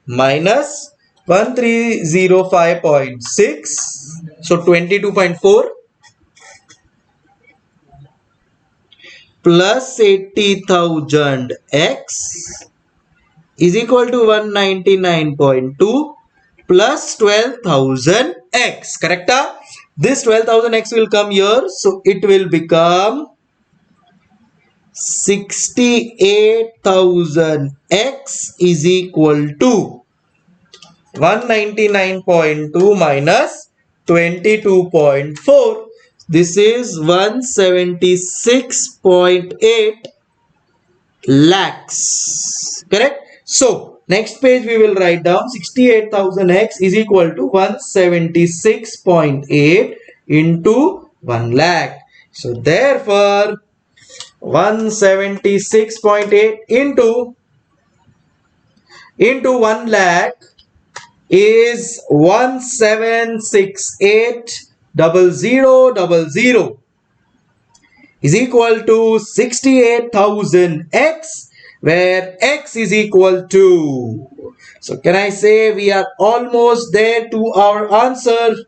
minus 1305.6, so 22.4 plus 80,000 x is equal to 199.2 plus 12,000 x. Correct? This 12,000 x will come here. So it will become 68,000 x is equal to 199.2 minus 22.4. This is 176.8 lakhs. Correct? So next page we will write down 68,000 x is equal to 176.8 into 1 lakh. So therefore 176.8 into 1 lakh is 17680000 is equal to 68,000 x, where x is equal to, so can I say we are almost there to our answer,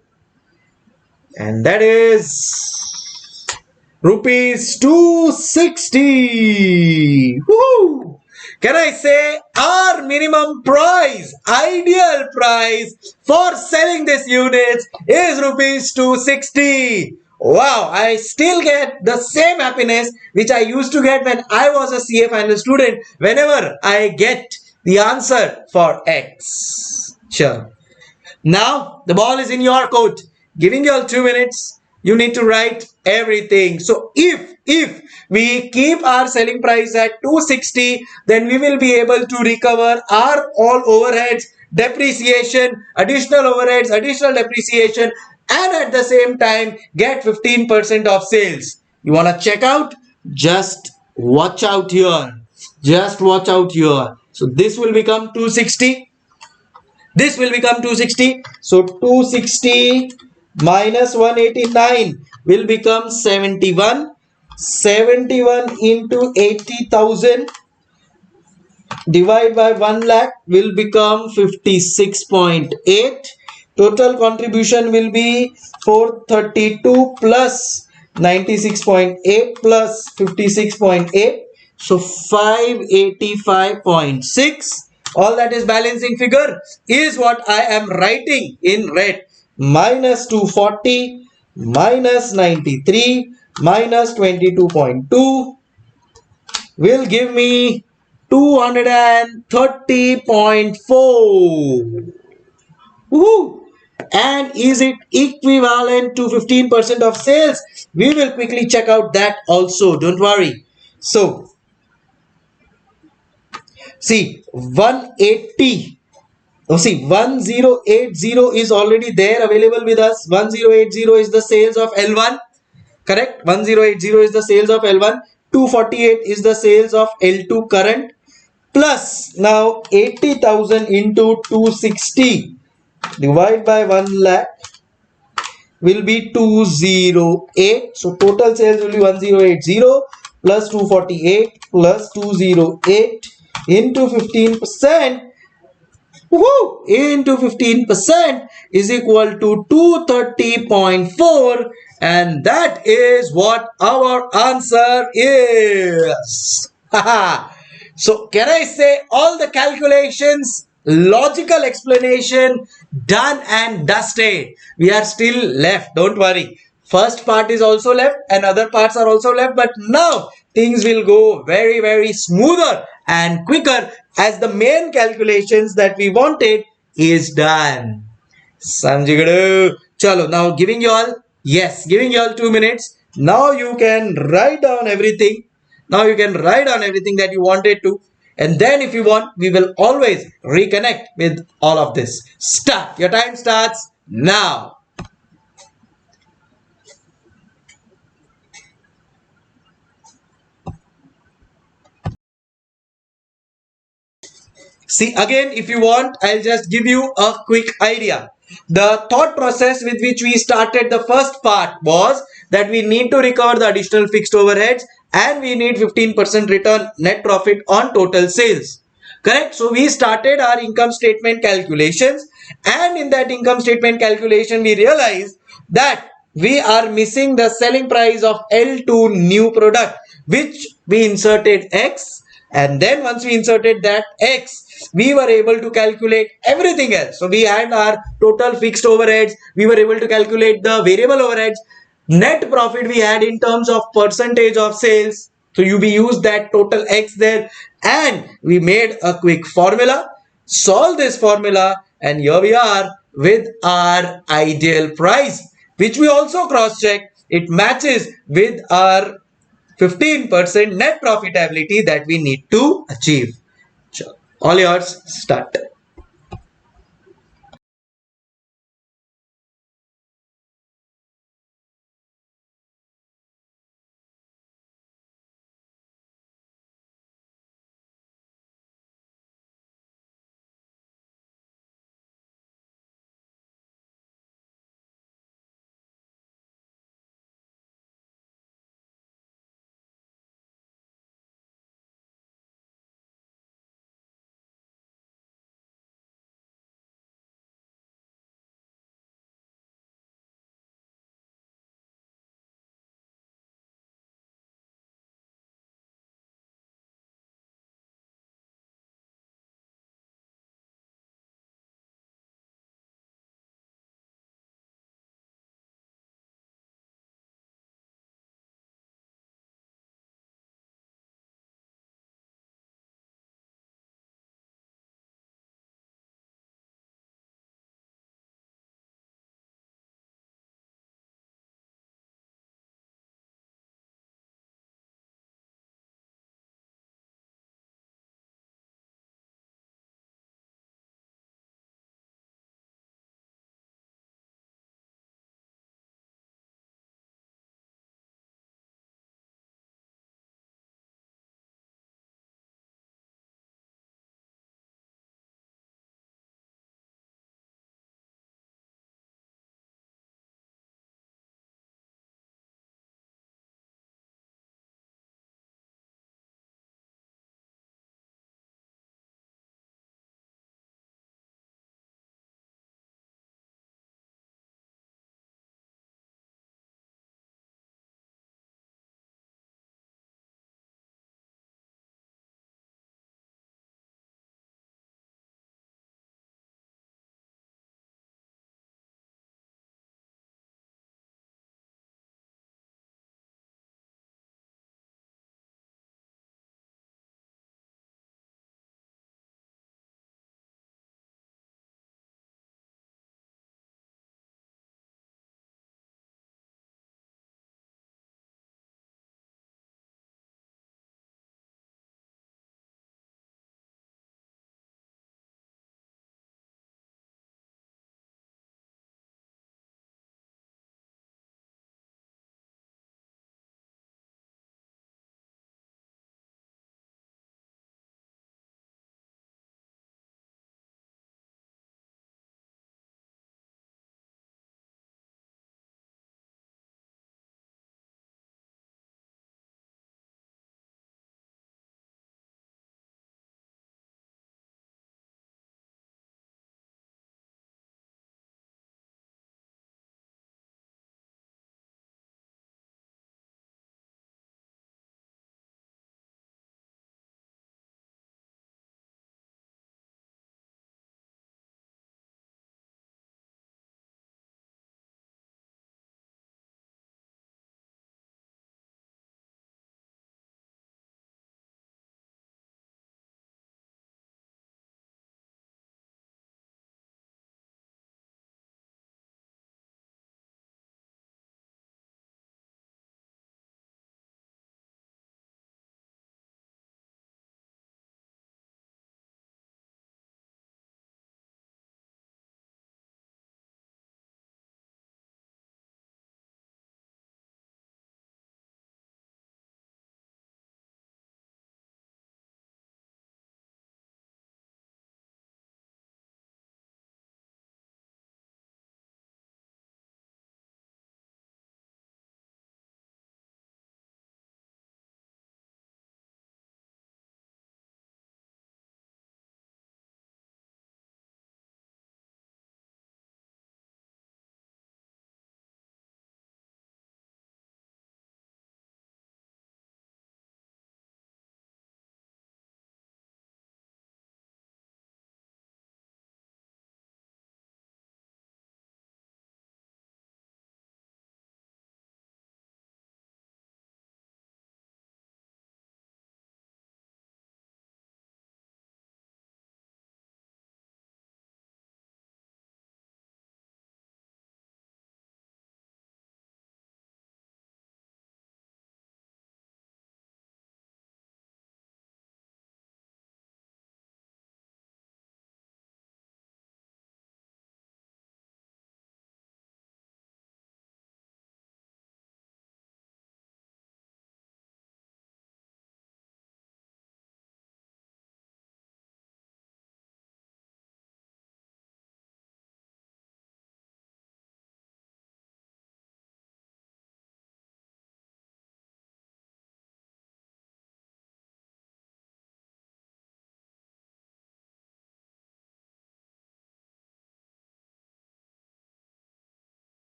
and that is rupees 260. Woo! Can I say our minimum price, ideal price for selling this unit is rupees 260. Wow, I still get the same happiness which I used to get when I was a CA final student whenever I get the answer for X. Sure. Now the ball is in your court. Giving you all 2 minutes. You need to write everything. So if we keep our selling price at 260, then we will be able to recover our all overheads, depreciation, additional overheads, additional depreciation, and at the same time get 15% of sales. You want to check out? Just watch out here. Just watch out here. So this will become 260. This will become 260. So 260 minus 189 will become 71. 71 into 80,000 divided by 1 lakh will become 56.8. Total contribution will be 432 plus 96.8 plus 56.8. So 585.6. All that is balancing figure is what I am writing in red. Minus 240 minus 93 minus 22.2 will give me 230.4. Woohoo! And is it equivalent to 15% of sales? We will quickly check out that also. Don't worry. So, see 180. Oh, see 1080 is already there available with us. 1080 is the sales of L1. Correct? 1080 is the sales of L1. 248 is the sales of L2 current. Plus now 80,000 into 260 divided by 1 lakh will be 208. So total sales will be 1080 plus 248 plus 208 into 15%. Woohoo! Into 15% is equal to 230.4, and that is what our answer is. So can I say all the calculations, logical explanation done and dusted? We are still left. Don't worry. First part is also left and other parts are also left. But now things will go very, very smoother and quicker as the main calculations that we wanted is done. Samjhigadu. Chalo, now giving you all, yes, giving you all 2 minutes. Now you can write down everything. Now you can write down everything that you wanted to. And then if you want, we will always reconnect with all of this. Start. Your time starts now. See, again, if you want, I'll just give you a quick idea. The thought process with which we started the first part was that we need to recover the additional fixed overheads and we need 15% return net profit on total sales. Correct? So we started our income statement calculations, and in that income statement calculation we realized that we are missing the selling price of L2 new product, which we inserted X, and then once we inserted that X, we were able to calculate everything else. So we had our total fixed overheads, we were able to calculate the variable overheads, net profit we had in terms of percentage of sales. So we used that total X there, and we made a quick formula, solve this formula, and here we are with our ideal price, which we also cross check. It matches with our 15% net profitability that we need to achieve. Sure. All yours, start.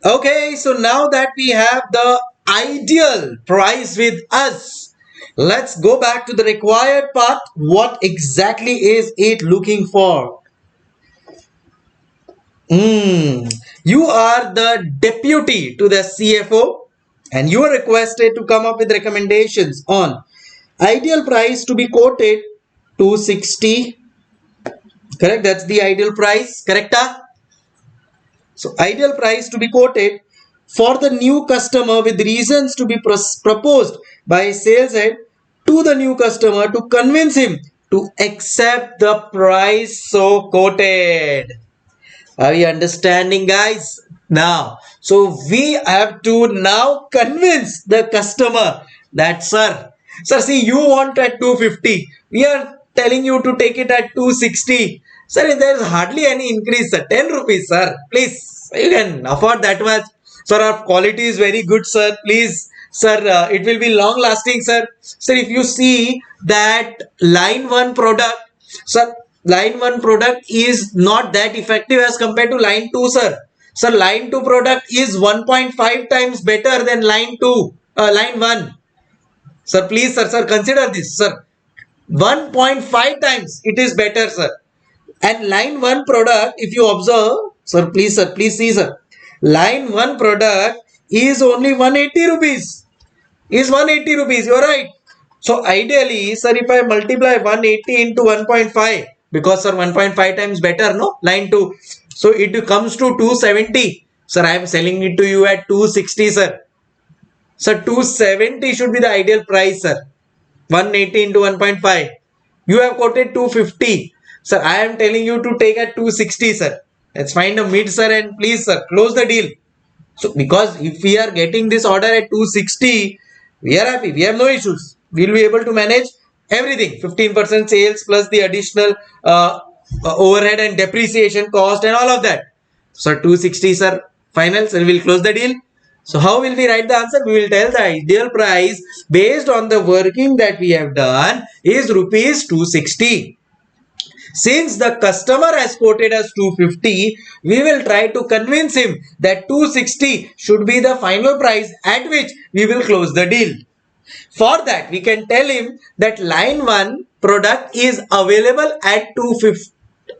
Okay, so now that we have the ideal price with us, let's go back to the required part. What exactly is it looking for? You are the deputy to the CFO and you are requested to come up with recommendations on ideal price to be quoted 260. Correct, that's the ideal price. Correct? So ideal price to be quoted for the new customer with reasons to be proposed by sales head to the new customer to convince him to accept the price so quoted. Are you understanding, guys? Now, so we have to now convince the customer that, sir, see, you want at 250. We are telling you to take it at 260. Sir, there is hardly any increase, sir. 10 rupees, sir. Please, you can afford that much. Sir, our quality is very good, sir. Please, sir, it will be long lasting, sir. Sir, if you see that line 1 product, sir, line 1 product is not that effective as compared to line 2, sir. Sir, line 2 product is 1.5 times better than line 1. Sir, please, sir, consider this, sir. 1.5 times it is better, sir. And line 1 product, if you observe, sir, please see, sir. Line 1 product is only 180 rupees. Is 180 rupees, you're right. So ideally, sir, if I multiply 180 into 1.5, because sir, 1.5 times better, no? Line 2. So it comes to 270. Sir, I am selling it to you at 260, sir. Sir, 270 should be the ideal price, sir. 180 into 1.5. You have quoted 250. Sir, I am telling you to take at 260, sir. Let's find a mid, sir, and please, sir, close the deal. So because if we are getting this order at 260, we are happy. We have no issues. We will be able to manage everything. 15% sales plus the additional overhead and depreciation cost and all of that. So 260, sir. Final, sir. We will close the deal. So how will we write the answer? We will tell the ideal price based on the working that we have done is rupees 260. Since the customer has quoted us 250, we will try to convince him that 260 should be the final price at which we will close the deal. For that, we can tell him that line 1 product is available at 250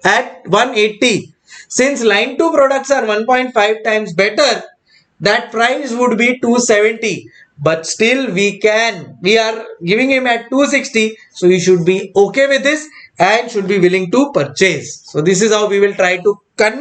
at 180. Since line 2 products are 1.5 times better, that price would be 270. But still we are giving him at 260. So he should be okay with this and should be willing to purchase. So this is how we will try to try to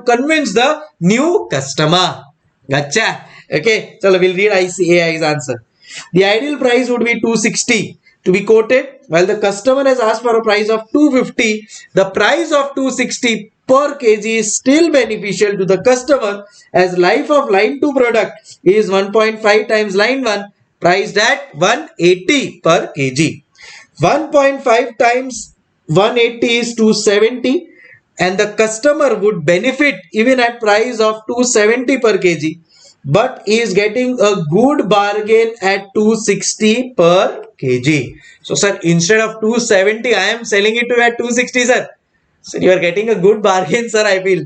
convince the new customer. Gotcha. Okay, so we'll read ICAI's answer. The ideal price would be 260 to be quoted, while the customer has asked for a price of 250. The price of 260 per kg is still beneficial to the customer as life of line 2 product is 1.5 times line 1 priced at 180 per kg. 1.5 times 180 is 270 and the customer would benefit even at price of 270 per kg but is getting a good bargain at 260 per kg. So sir, instead of 270 I am selling it to you at 260, sir. So you are getting a good bargain, sir, I feel.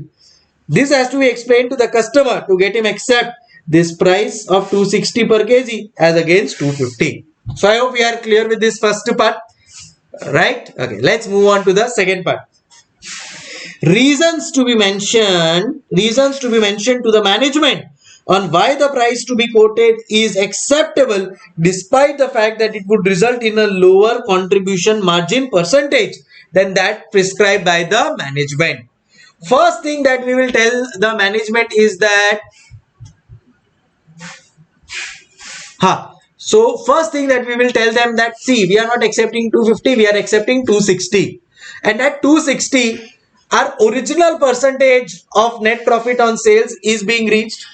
This has to be explained to the customer to get him accept this price of 260 per kg as against 250. So I hope we are clear with this first part. Right? Okay, let's move on to the second part. Reasons to be mentioned to the management on why the price to be quoted is acceptable despite the fact that it would result in a lower contribution margin percentage than that prescribed by the management. First thing that we will tell the management is that so first thing that we will tell them that see, we are not accepting 250, we are accepting 260, and at 260 our original percentage of net profit on sales is being reached.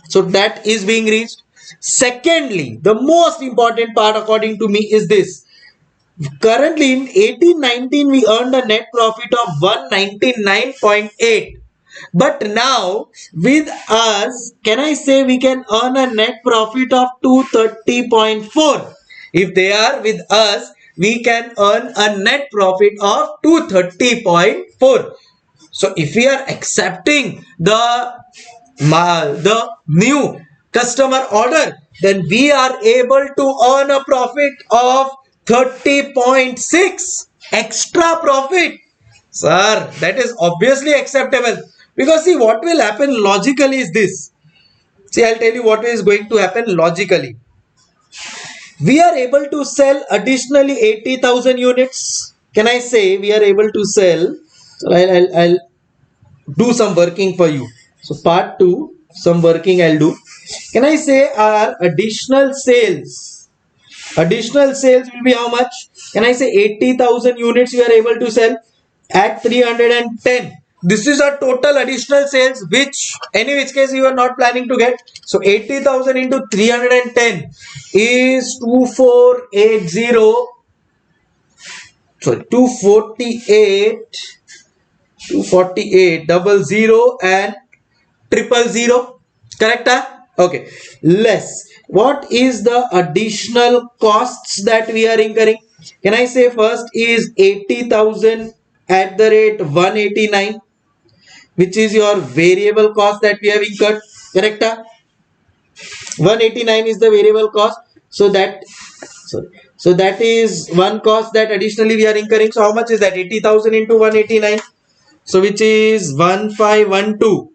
So that is being reached. Secondly, the most important part according to me is this. Currently in 18-19 we earned a net profit of 199.8. But now with us, can I say we can earn a net profit of 230.4. If they are with us, we can earn a net profit of 230.4. So if we are accepting the new customer order, then we are able to earn a profit of 30.6 extra profit. Sir, that is obviously acceptable, because see what will happen logically is this. See, I'll tell you what is going to happen logically. We are able to sell additionally 80,000 units. Can I say we are able to sell? So I'll do some working for you. So part 2, some working I'll do. Can I say our additional sales? Additional sales will be how much? Can I say 80,000 units we are able to sell at 310? This is a total additional sales which any which case you are not planning to get. So 80,000 into 310 is 2480. Sorry, 248 double zero and triple zero. Correct? Okay. Less. What is the additional costs that we are incurring? Can I say first is 80,000 at the rate 189, which is your variable cost that we have incurred. Correct? 189 is the variable cost. So that is one cost that additionally we are incurring. So how much is that? 80,000 into 189. So which is 1512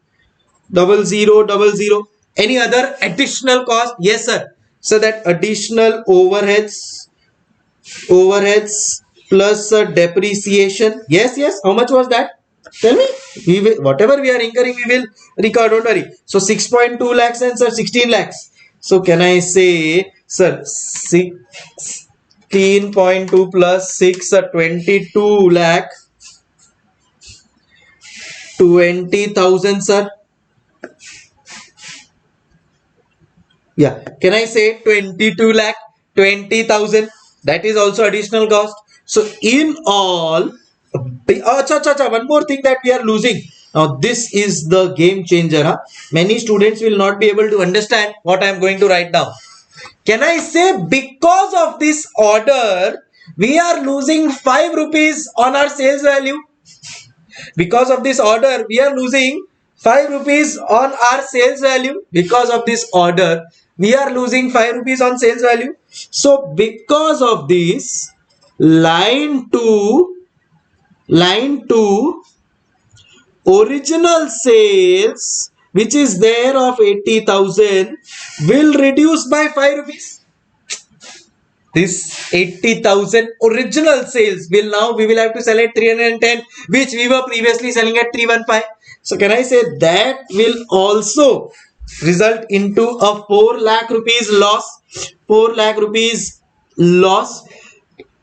double zero. Any other additional cost? Yes, sir. So that additional overheads plus depreciation. Yes. How much was that? Tell me. We will, whatever we are incurring, we will record. Don't worry. So 6.2 lakhs and sir 16 lakhs. So can I say, sir, 16.2 plus 6 22 lakh 20,000, sir. Yeah, can I say 22 lakh 20,000? That is also additional cost. So in all, one more thing that we are losing. Now this is the game changer. Huh? Many students will not be able to understand what I am going to write down. Can I say because of this order, we are losing 5 rupees on our sales value? Because of this order, we are losing 5 rupees on our sales value. Because of this order, we are losing 5 rupees on sales value. So because of this, line 2 original sales which is there of 80,000 will reduce by 5 rupees. This 80,000 original sales we will have to sell at 310, which we were previously selling at 315. So can I say that will also result into a 4 lakh rupees loss? 4 lakh rupees loss.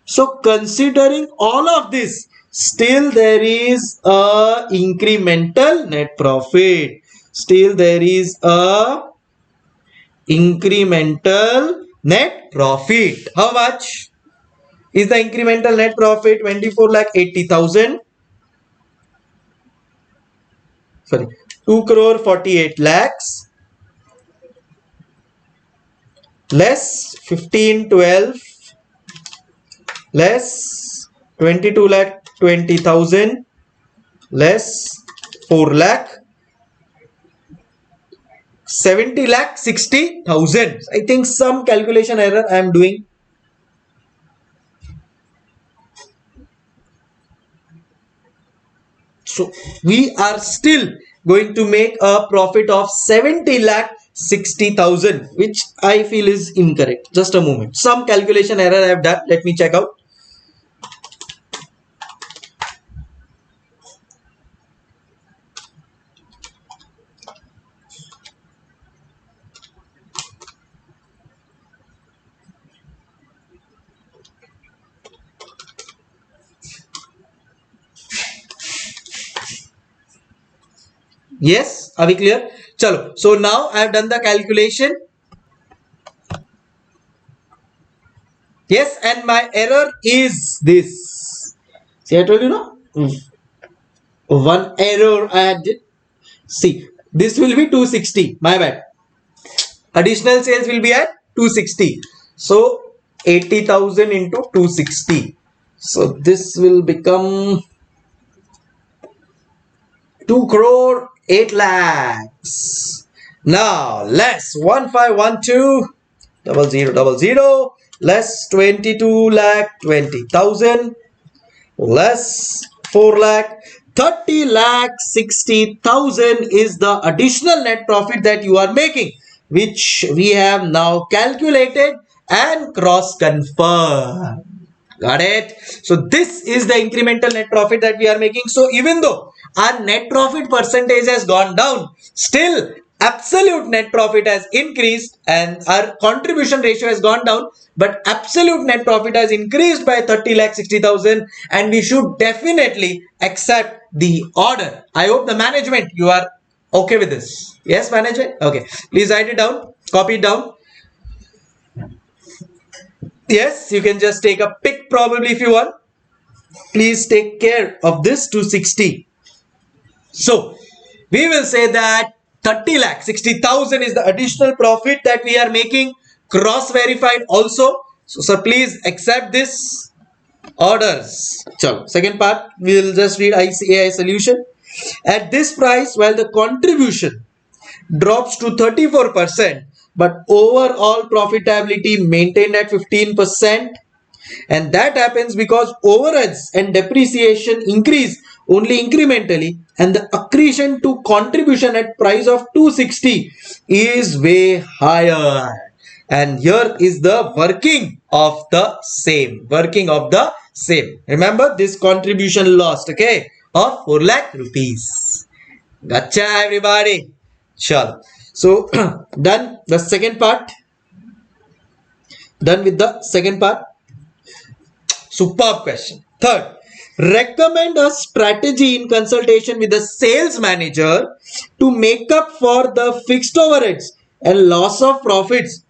So considering all of this, still there is a incremental net profit. Still there is a incremental net profit. How much is the incremental net profit? 24 lakh 80,000. Sorry, 2 crore 48 lakhs less 1512 less 22 lakh 20,000 less 4 lakh 70 lakh 60,000. I think some calculation error I am doing. So we are still going to make a profit of 70 lakh 60,000, which I feel is incorrect. Just a moment. Some calculation error I have done. Let me check out. Yes, are we clear? Chalo. So now I have done the calculation. Yes, and my error is this. See, I told you no. One error I did. See, this will be 260. My bad. Additional sales will be at 260. So 80,000 into 260. So this will become 2 crore 8 lakhs. Now less 15120000 less 22 lakh 20,000 less 4 lakh 30 lakh 60,000 is the additional net profit that you are making, which we have now calculated and cross confirmed. Got it? So this is the incremental net profit that we are making. So even though our net profit percentage has gone down, still absolute net profit has increased and our contribution ratio has gone down, but absolute net profit has increased by 30 lakh 60,000, and we should definitely accept the order. I hope the management, you are okay with this. Yes, management? Okay. Please write it down. Copy it down. Yes, you can just take a pic probably if you want. Please take care of this 260. So we will say that 30 lakh 60,000 is the additional profit that we are making, cross verified also. So sir, please accept this orders. So second part, we will just read ICAI solution. At this price, while the contribution drops to 34%, but overall profitability maintained at 15%, and that happens because overheads and depreciation increase only incrementally, and the accretion to contribution at price of 260 is way higher. And here is the working of the same. Remember this contribution lost, okay, of 4 lakh rupees. Gotcha, everybody. Sure. So done the second part. Done with the second part. Superb question. Third, recommend a strategy in consultation with the sales manager to make up for the fixed overheads and loss of profits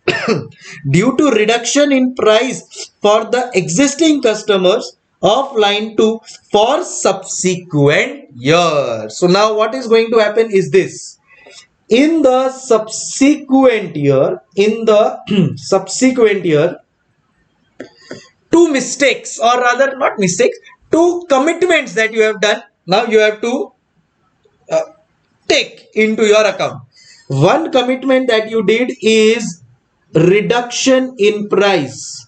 due to reduction in price for the existing customers of line 2 for subsequent years. So now what is going to happen is this. In the subsequent year, two mistakes, or rather not mistakes, two commitments that you have done, now you have to take into your account. One commitment that you did is reduction in price.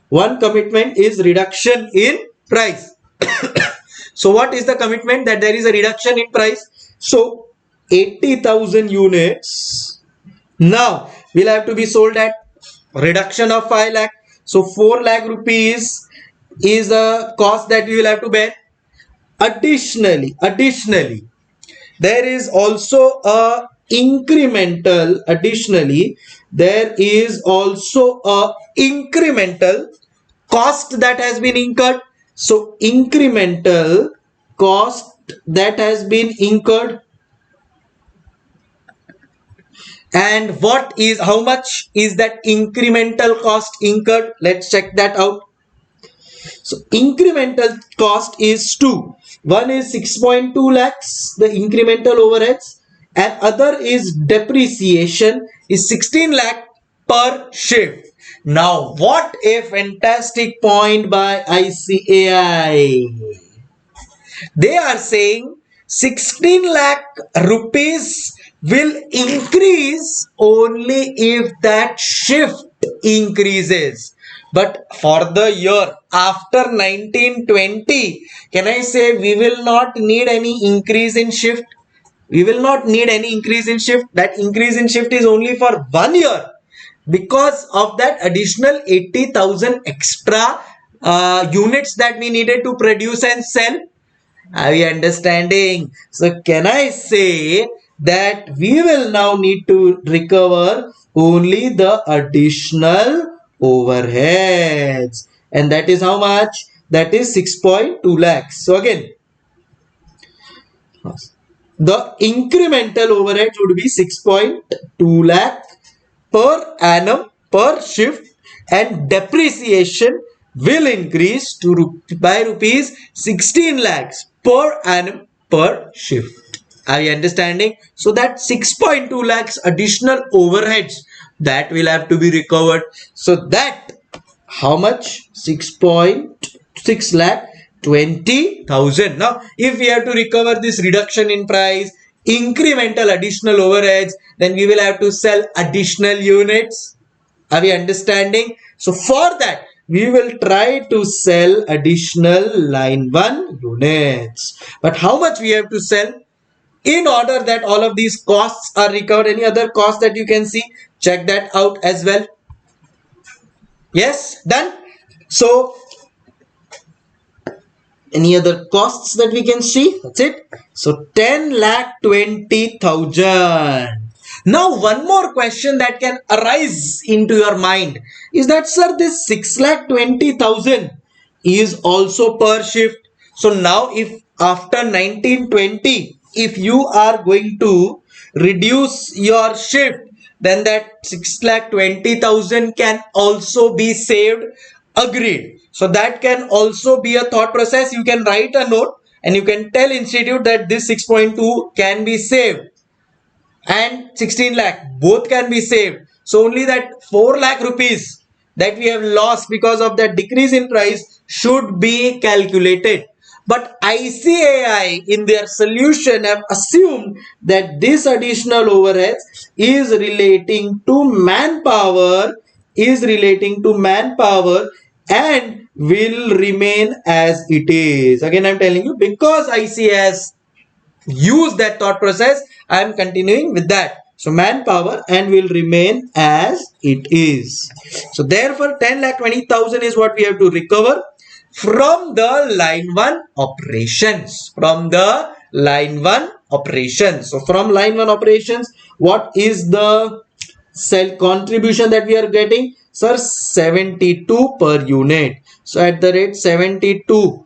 One commitment is reduction in price. So what is the commitment? That there is a reduction in price. So 80,000 units now will have to be sold at reduction of 5 lakh. So 4 lakh rupees is the cost that we will have to bear. Additionally, there is also a incremental. There is also a incremental cost that has been incurred. So incremental cost that has been incurred. And how much is that incremental cost incurred? Let's check that out. So incremental cost is two. One is 6.2 lakhs, the incremental overheads, and other is depreciation is 16 lakh per shift. Now what a fantastic point by ICAI. They are saying 16 lakh rupees will increase only if that shift increases. But for the year after 1920, can I say we will not need any increase in shift? We will not need any increase in shift. That increase in shift is only for 1 year because of that additional 80,000 extra units that we needed to produce and sell. Are you understanding? So can I say that we will now need to recover only the additional overheads, and that is how much? That is 6.2 lakhs. So again, the incremental overheads would be 6.2 lakh per annum per shift, and depreciation will increase to by rupees 16 lakhs per annum per shift. Are you understanding? So that 6.2 lakhs additional overheads that will have to be recovered. So that how much? 6.6 lakh 20,000. Now, if we have to recover this reduction in price, incremental additional overheads, then we will have to sell additional units. Are we understanding? So for that, we will try to sell additional line 1 units. But how much we have to sell? In order that all of these costs are recovered, any other cost that you can see, check that out as well. Yes, done. So any other costs that we can see? That's it. So 10,20,000. Now one more question that can arise into your mind is that, sir, this 6,20,000 is also per shift. So now if after 1920, if you are going to reduce your shift, then that 6,20,000 can also be saved. Agreed. So that can also be a thought process. You can write a note and you can tell institute that this 6.2 can be saved and 16 lakh both can be saved. So only that 4 lakh rupees that we have lost because of that decrease in price should be calculated. But ICAI in their solution have assumed that this additional overheads is relating to manpower, and will remain as it is. Again, I'm telling you, because ICAI has used that thought process, I am continuing with that. So manpower and will remain as it is. So therefore 10,20,000 is what we have to recover from the line 1 operations. So from line 1 operations, what is the sell contribution that we are getting? Sir, 72 per unit. So at the rate 72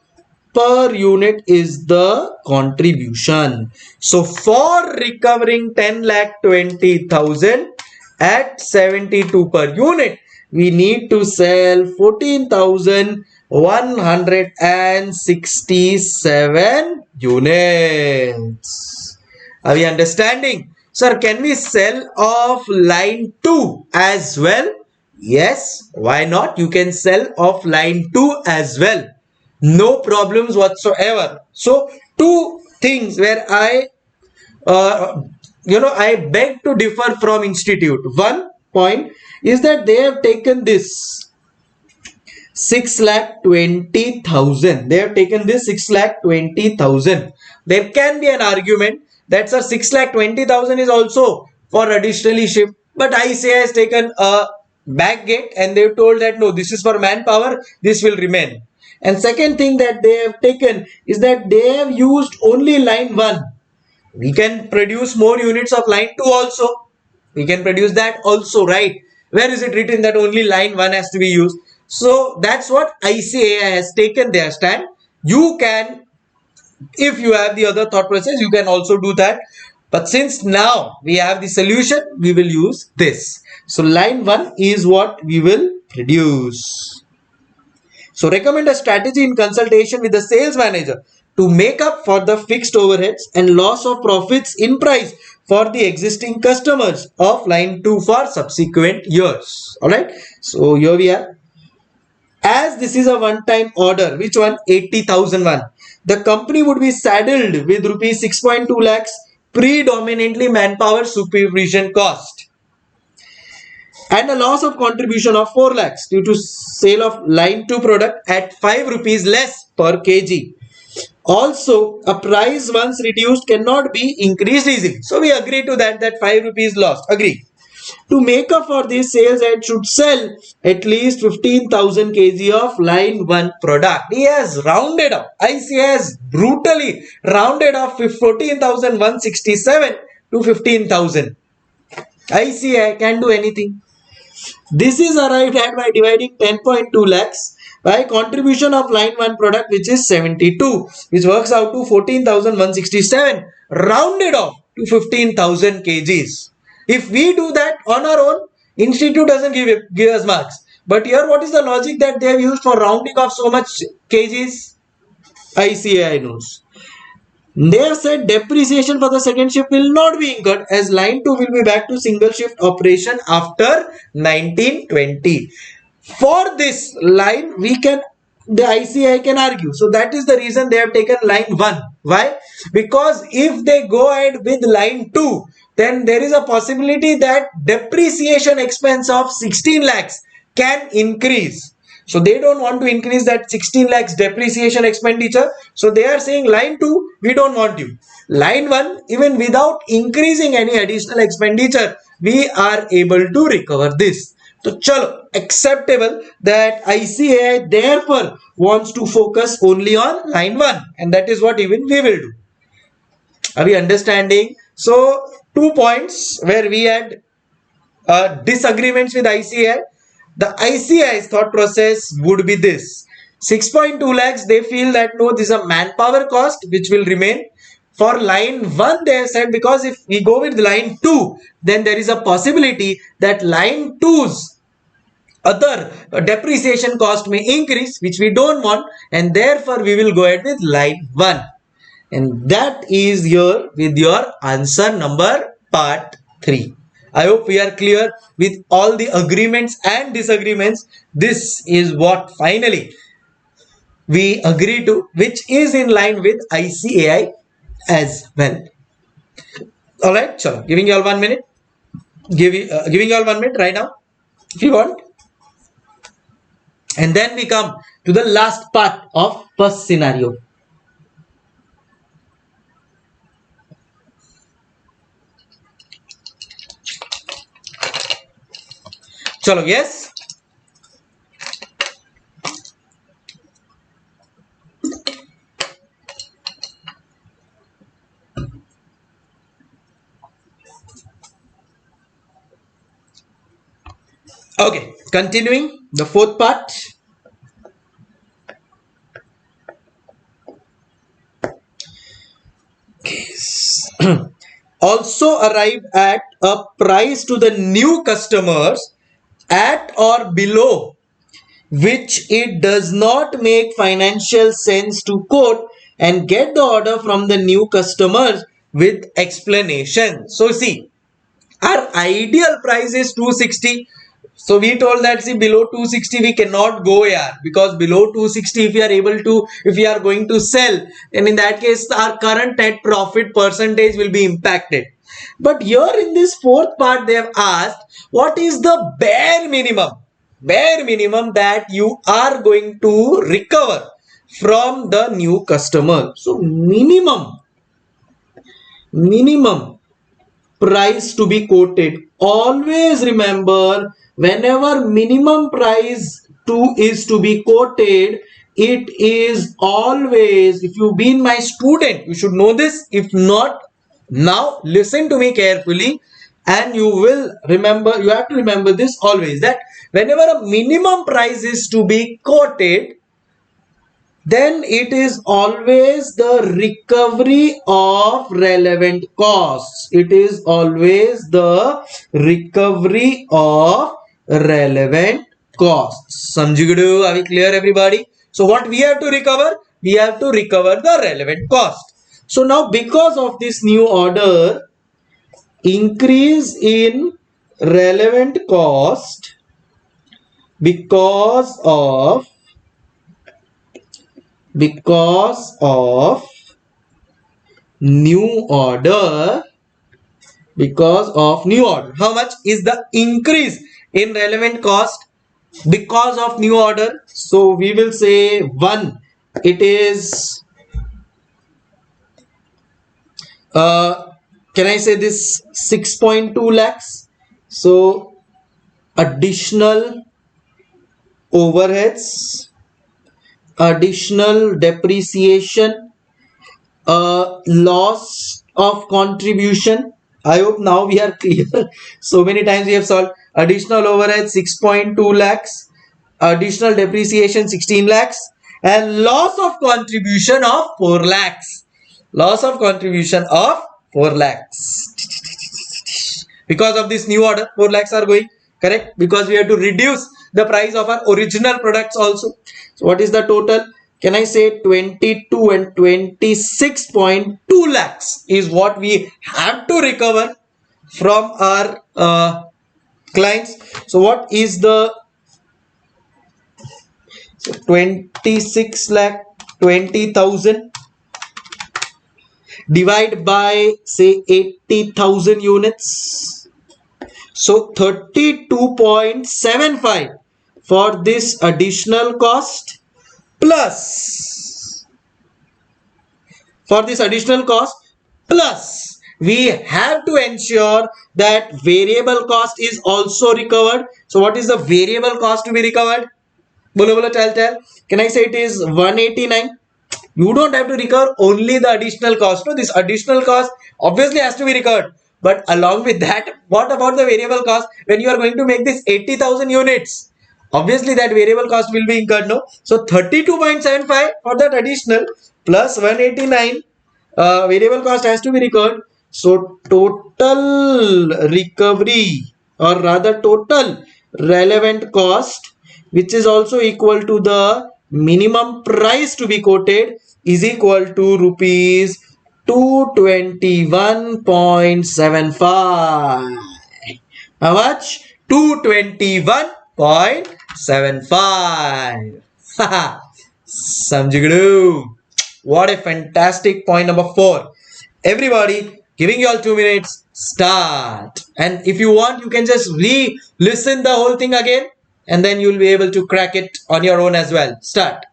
per unit is the contribution. So for recovering 10,20,000 at 72 per unit, we need to sell 14,167 units. Are we understanding? Sir, can we sell off line 2 as well? Yes, why not? You can sell off line 2 as well. No problems whatsoever. So two things where I beg to differ from institute. One point is that they have taken this 6,20,000. They have taken this 6,20,000. There can be an argument that, sir, 6,20,000 is also for additionally shift, but ICAI has taken a back gate and they've told that no, this is for manpower, this will remain. And second thing that they have taken is that they have used only line 1. We can produce more units of line 2 also. We can produce that also, right? Where is it written that only line 1 has to be used? So that's what ICAI has taken their stand. You can, if you have the other thought process, you can also do that. But since now we have the solution, we will use this. So line 1 is what we will produce. So recommend a strategy in consultation with the sales manager to make up for the fixed overheads and loss of profits in price for the existing customers of line 2 for subsequent years. Alright. So here we are. As this is a one-time order, which one? 80,001. The company would be saddled with rupees 6.2 lakhs predominantly manpower supervision cost and a loss of contribution of 4 lakhs due to sale of line 2 product at 5 rupees less per kg. Also, a price once reduced cannot be increased easily. So we agree to that 5 rupees lost. Agree. To make up for this, sales head should sell at least 15,000 kg of line 1 product. He has rounded up. ICAI has brutally rounded off 14,167 to 15,000. ICAI can do anything. This is arrived at by dividing 10.2 lakhs by contribution of line 1 product, which is 72, which works out to 14,167, rounded off to 15,000 kgs. If we do that on our own, institute doesn't give us marks. But here, what is the logic that they have used for rounding off so much kgs? ICAI knows. They have said depreciation for the second shift will not be incurred as line 2 will be back to single shift operation after 1920. For this line, we can the ICI can argue. So that is the reason they have taken line 1. Why? Because if they go ahead with line 2, then there is a possibility that depreciation expense of 16 lakhs can increase. So they don't want to increase that 16 lakhs depreciation expenditure. So they are saying line 2, we don't want you. Line 1, even without increasing any additional expenditure, we are able to recover this. So chalo, acceptable that ICAI therefore wants to focus only on line 1, and that is what even we will do. Are we understanding? So 2 points where we had disagreements with ICAI. The ICAI's thought process would be this: 6.2 lakhs, they feel that no, this is a manpower cost which will remain. For line 1, they have said because if we go with line 2, then there is a possibility that line 2's other depreciation cost may increase, which we don't want, and therefore we will go ahead with line 1. And that is here with your answer number part 3. I hope we are clear with all the agreements and disagreements. This is what finally we agree to, which is in line with ICAI as well. Alright, so giving you all 1 minute. Giving you all 1 minute right now if you want. And then we come to the last part of first scenario. Chalo, yes? Okay, continuing the fourth part. Also arrive at a price to the new customers at or below which it does not make financial sense to quote and get the order from the new customers with explanation. So see, our ideal price is 260. So we told that see below 260 we cannot go here, because below 260 if we are able to, if we are going to sell, and in that case our current net profit percentage will be impacted. But here in this fourth part they have asked what is the bare minimum that you are going to recover from the new customer. So minimum price to be quoted. Always remember, whenever minimum price is to be quoted, it is always, if you've been my student, you should know this. If not, now listen to me carefully and you will remember, you have to remember this always, that whenever a minimum price is to be quoted, then it is always the recovery of relevant costs. It is always the recovery of relevant costs. Samjhigadu, are we clear everybody? So what we have to recover? We have to recover the relevant cost. So now because of this new order, increase in relevant cost because of new order, how much is the increase in relevant cost because of new order? So we will say 1, it is can I say this 6.2 lakhs. So additional overheads, additional depreciation, loss of contribution. I hope now we are clear. So many times we have solved. Additional overhead 6.2 lakhs, additional depreciation 16 lakhs, and loss of contribution of 4 lakhs. Loss of contribution of 4 lakhs. Because of this new order, 4 lakhs are going, correct? Because we have to reduce the price of our original products also. So what is the total? Can I say 22 and 26.2 lakhs is what we have to recover from our clients. So what is the So 26 lakh 20,000 divide by say 80,000 units. So 32.75 for this additional cost plus we have to ensure that variable cost is also recovered. So what is the variable cost to be recovered? Bolo bolo, tell. Can I say it is 189? You don't have to recover only the additional cost. No, this additional cost obviously has to be recovered. But along with that, what about the variable cost? When you are going to make this 80,000 units, obviously that variable cost will be incurred. No, so 32.75 for that additional plus 189 variable cost has to be recovered. So total recovery, or rather total relevant cost, which is also equal to the minimum price to be quoted, is equal to rupees 221.75. How much? 221.75. Samjigadu. What a fantastic point number 4. Everybody, giving you all 2 minutes, start. And if you want, you can just re-listen the whole thing again, and then you'll be able to crack it on your own as well. Start.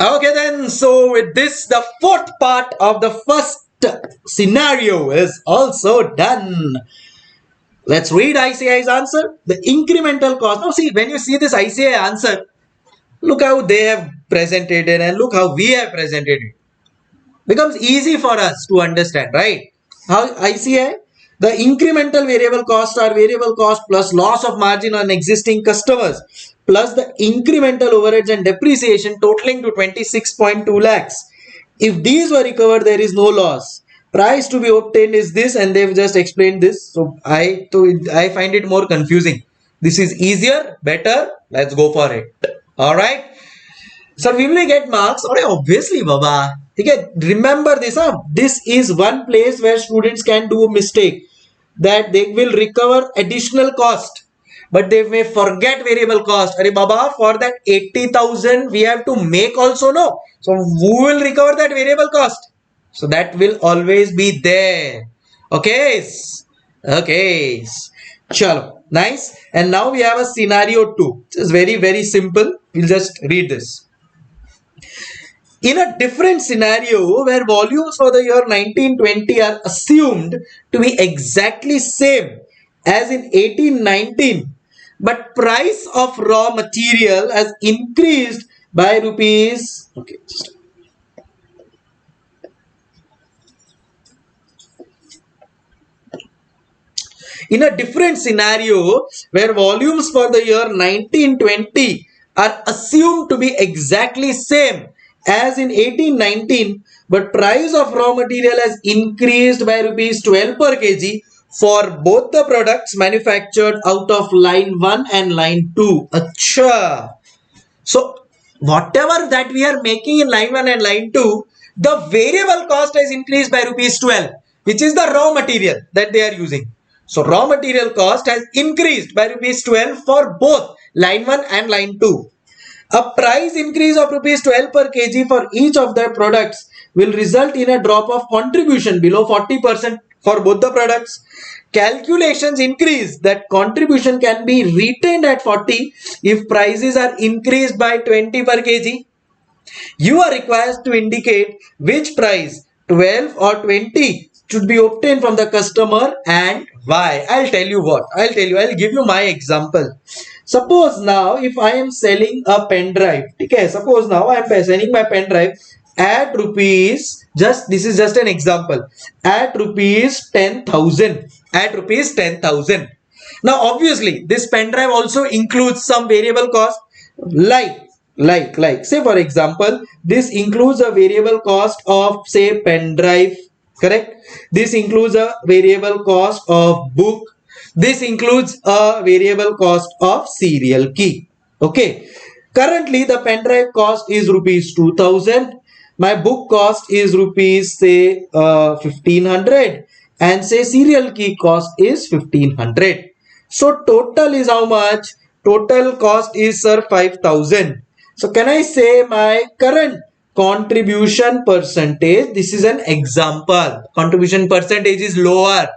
Okay then, so with this, the fourth part of the first scenario is also done. Let's read ICI's answer. The incremental cost. Now see, when you see this ICI answer, look how they have presented it and look how we have presented it. Becomes easy for us to understand, right? How ICI? The incremental variable costs are variable cost plus loss of margin on existing customers plus the incremental overheads and depreciation totaling to 26.2 lakhs. If these were recovered, there is no loss. Price to be obtained is this, and they've just explained this. So I find it more confusing. This is easier, better. Let's go for it. All right. Sir, will we get marks? Or obviously, Baba. Okay, remember this. This is one place where students can do a mistake, that they will recover additional cost, but they may forget variable cost. Arey Baba, for that 80,000 we have to make also, no. So who will recover that variable cost? So that will always be there. Okay. Okay. Chalo. Nice. And now we have a scenario 2. It's very, very simple. We'll just read this. In a different scenario where volumes for the year 1920 are assumed to be exactly same as in 1819, but price of raw material has increased by rupees. Okay, in a different scenario where volumes for the year 1920 are assumed to be exactly same as in 1819, but price of raw material has increased by rupees 12 per kg for both the products manufactured out of line 1 and line 2. Acha. So whatever that we are making in line 1 and line 2, the variable cost has increased by rupees 12, which is the raw material that they are using. So raw material cost has increased by rupees 12 for both line 1 and line 2. A price increase of rupees 12 per kg for each of the products will result in a drop of contribution below 40% for both the products. Calculations increase that contribution can be retained at 40 if prices are increased by 20 per kg. You are required to indicate which price, 12 or 20, should be obtained from the customer and why. I'll tell you what. I'll give you my example. Suppose now if I am selling a pen drive, okay, suppose now I am selling my pen drive at rupees, just this is just an example, at rupees 10,000, at rupees 10,000. Now obviously this pen drive also includes some variable cost, like say for example this includes a variable cost of say pen drive, correct? This includes a variable cost of book. This includes a variable cost of serial key. Okay, currently the pen drive cost is rupees 2000. My book cost is rupees say 1500, and say serial key cost is 1500. So total is how much? Total cost is sir 5000. So can I say my current contribution percentage? This is an example. Contribution percentage is lower.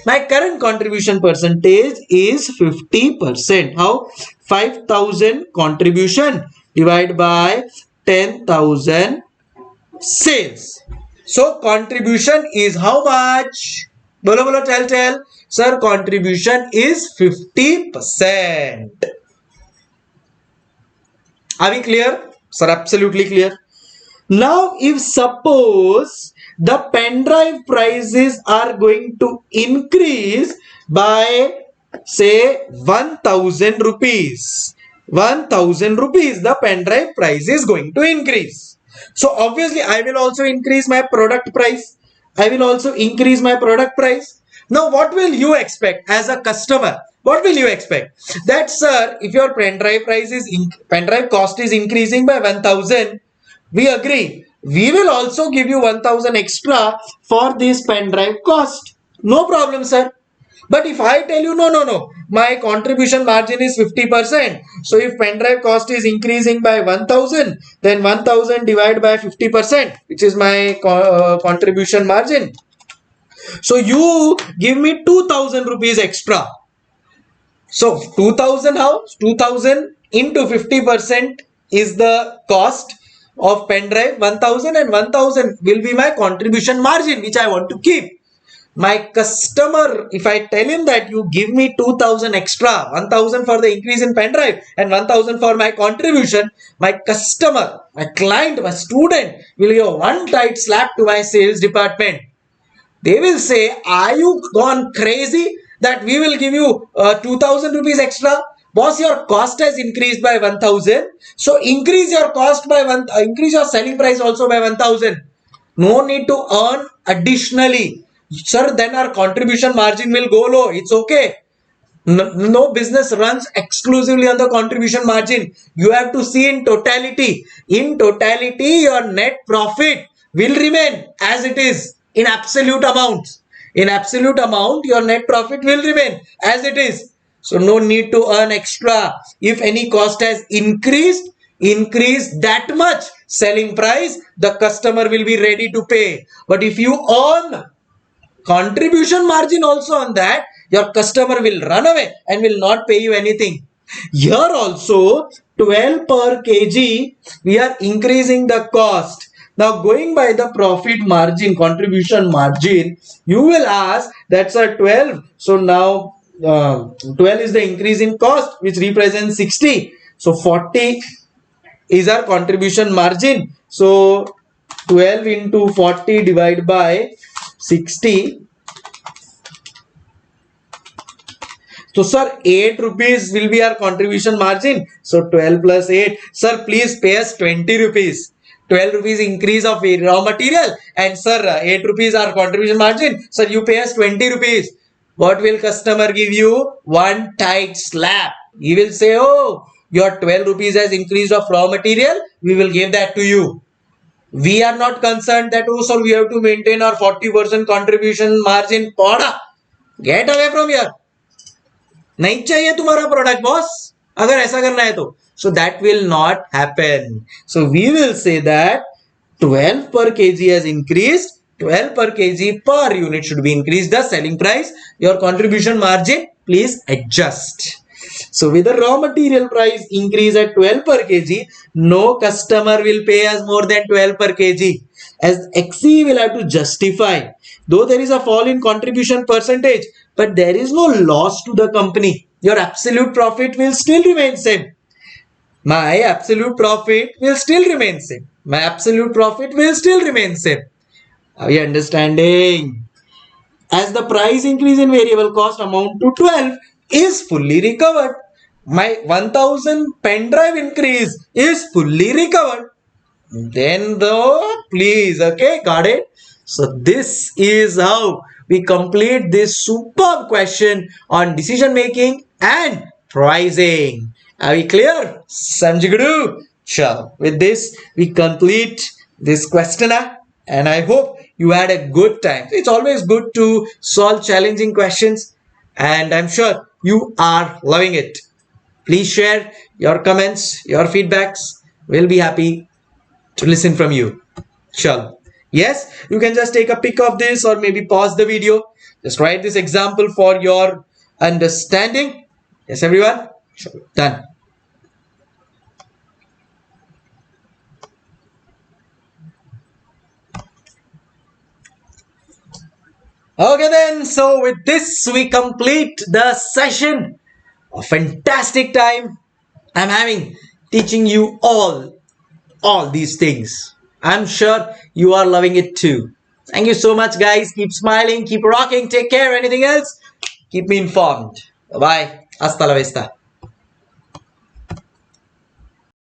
My current contribution percentage is 50%. How? 5000 contribution divided by 10,000 sales. So contribution is how much? Bolo bolo, tell. Sir, contribution is 50%. Are we clear? Sir, absolutely clear. Now, if suppose the pen drive prices are going to increase by say 1000 rupees. 1000 rupees, the pen drive price is going to increase. So obviously I will also increase my product price. Now what will you expect as a customer? What will you expect? That sir, if your pen drive cost is increasing by 1000, we agree. We will also give you 1000 extra for this pen drive cost. No problem, sir. But if I tell you no, my contribution margin is 50%. So if pen drive cost is increasing by 1000, then 1000 divided by 50%, which is my contribution margin. So you give me 2000 rupees extra. So 2000 how? 2000 into 50% is the cost of pen drive 1000, and 1000 will be my contribution margin which I want to keep. My customer, if I tell him that you give me 2000 extra, 1000 for the increase in pen drive and 1000 for my contribution, my customer, my client, my student will give one tight slap to my sales department. They will say, are you gone crazy that we will give you 2000 rupees extra? Boss, your cost has increased by 1000. So increase your cost by increase your selling price also by 1000. No need to earn additionally. Sir, then our contribution margin will go low. It's okay. No business runs exclusively on the contribution margin. You have to see in totality. In totality, your net profit will remain as it is in absolute amounts. In absolute amount, your net profit will remain as it is. So no need to earn extra. If any cost has increased, increase that much selling price, the customer will be ready to pay. But if you earn contribution margin also on that, your customer will run away and will not pay you anything. Here also 12 per kg, we are increasing the cost. Now going by the profit margin, contribution margin, you will ask that's a 12. So now 12 is the increase in cost, which represents 60. So 40 is our contribution margin. So 12 into 40 divided by 60. So sir, 8 rupees will be our contribution margin. So 12 plus 8. Sir, please pay us 20 rupees. 12 rupees increase of raw material, and sir, 8 rupees our contribution margin. Sir, you pay us 20 rupees. What will customer give you? One tight slap. He will say, oh, your 12 rupees has increased of raw material. We will give that to you. We are not concerned that, oh sir, we have to maintain our 40% contribution margin. Poda. Get away from here. नहीं चाहिए तुम्हारा product boss अगर ऐसा करना है तो so that will not happen. So we will say that 12 per kg has increased, 12 per kg per unit should be increased the selling price. Your contribution margin please adjust. So with the raw material price increase at 12 per kg, no customer will pay us more than 12 per kg, as XE will have to justify. Though there is a fall in contribution percentage, but there is no loss to the company. Your absolute profit will still remain same. My absolute profit will still remain same. My absolute profit will still remain same. Are you understanding? As the price increase in variable cost amount to 12 is fully recovered. My 1000 pen drive increase is fully recovered. Then though, please, okay, got it? So this is how we complete this superb question on decision making and pricing. Are we clear? Samjigadu? Sure. With this, we complete this questionnaire, and I hope you had a good time. It's always good to solve challenging questions, and I'm sure you are loving it. Please share your comments, your feedbacks. We'll be happy to listen from you. Sure. Yes, you can just take a pic of this or maybe pause the video. Just write this example for your understanding. Yes, everyone. Sure. Done. Okay then, so with this we complete the session. A fantastic time I'm having teaching you all these things. I'm sure you are loving it too. Thank you so much guys. Keep smiling, keep rocking, take care. Anything else, keep me informed. Bye bye. Hasta la vista.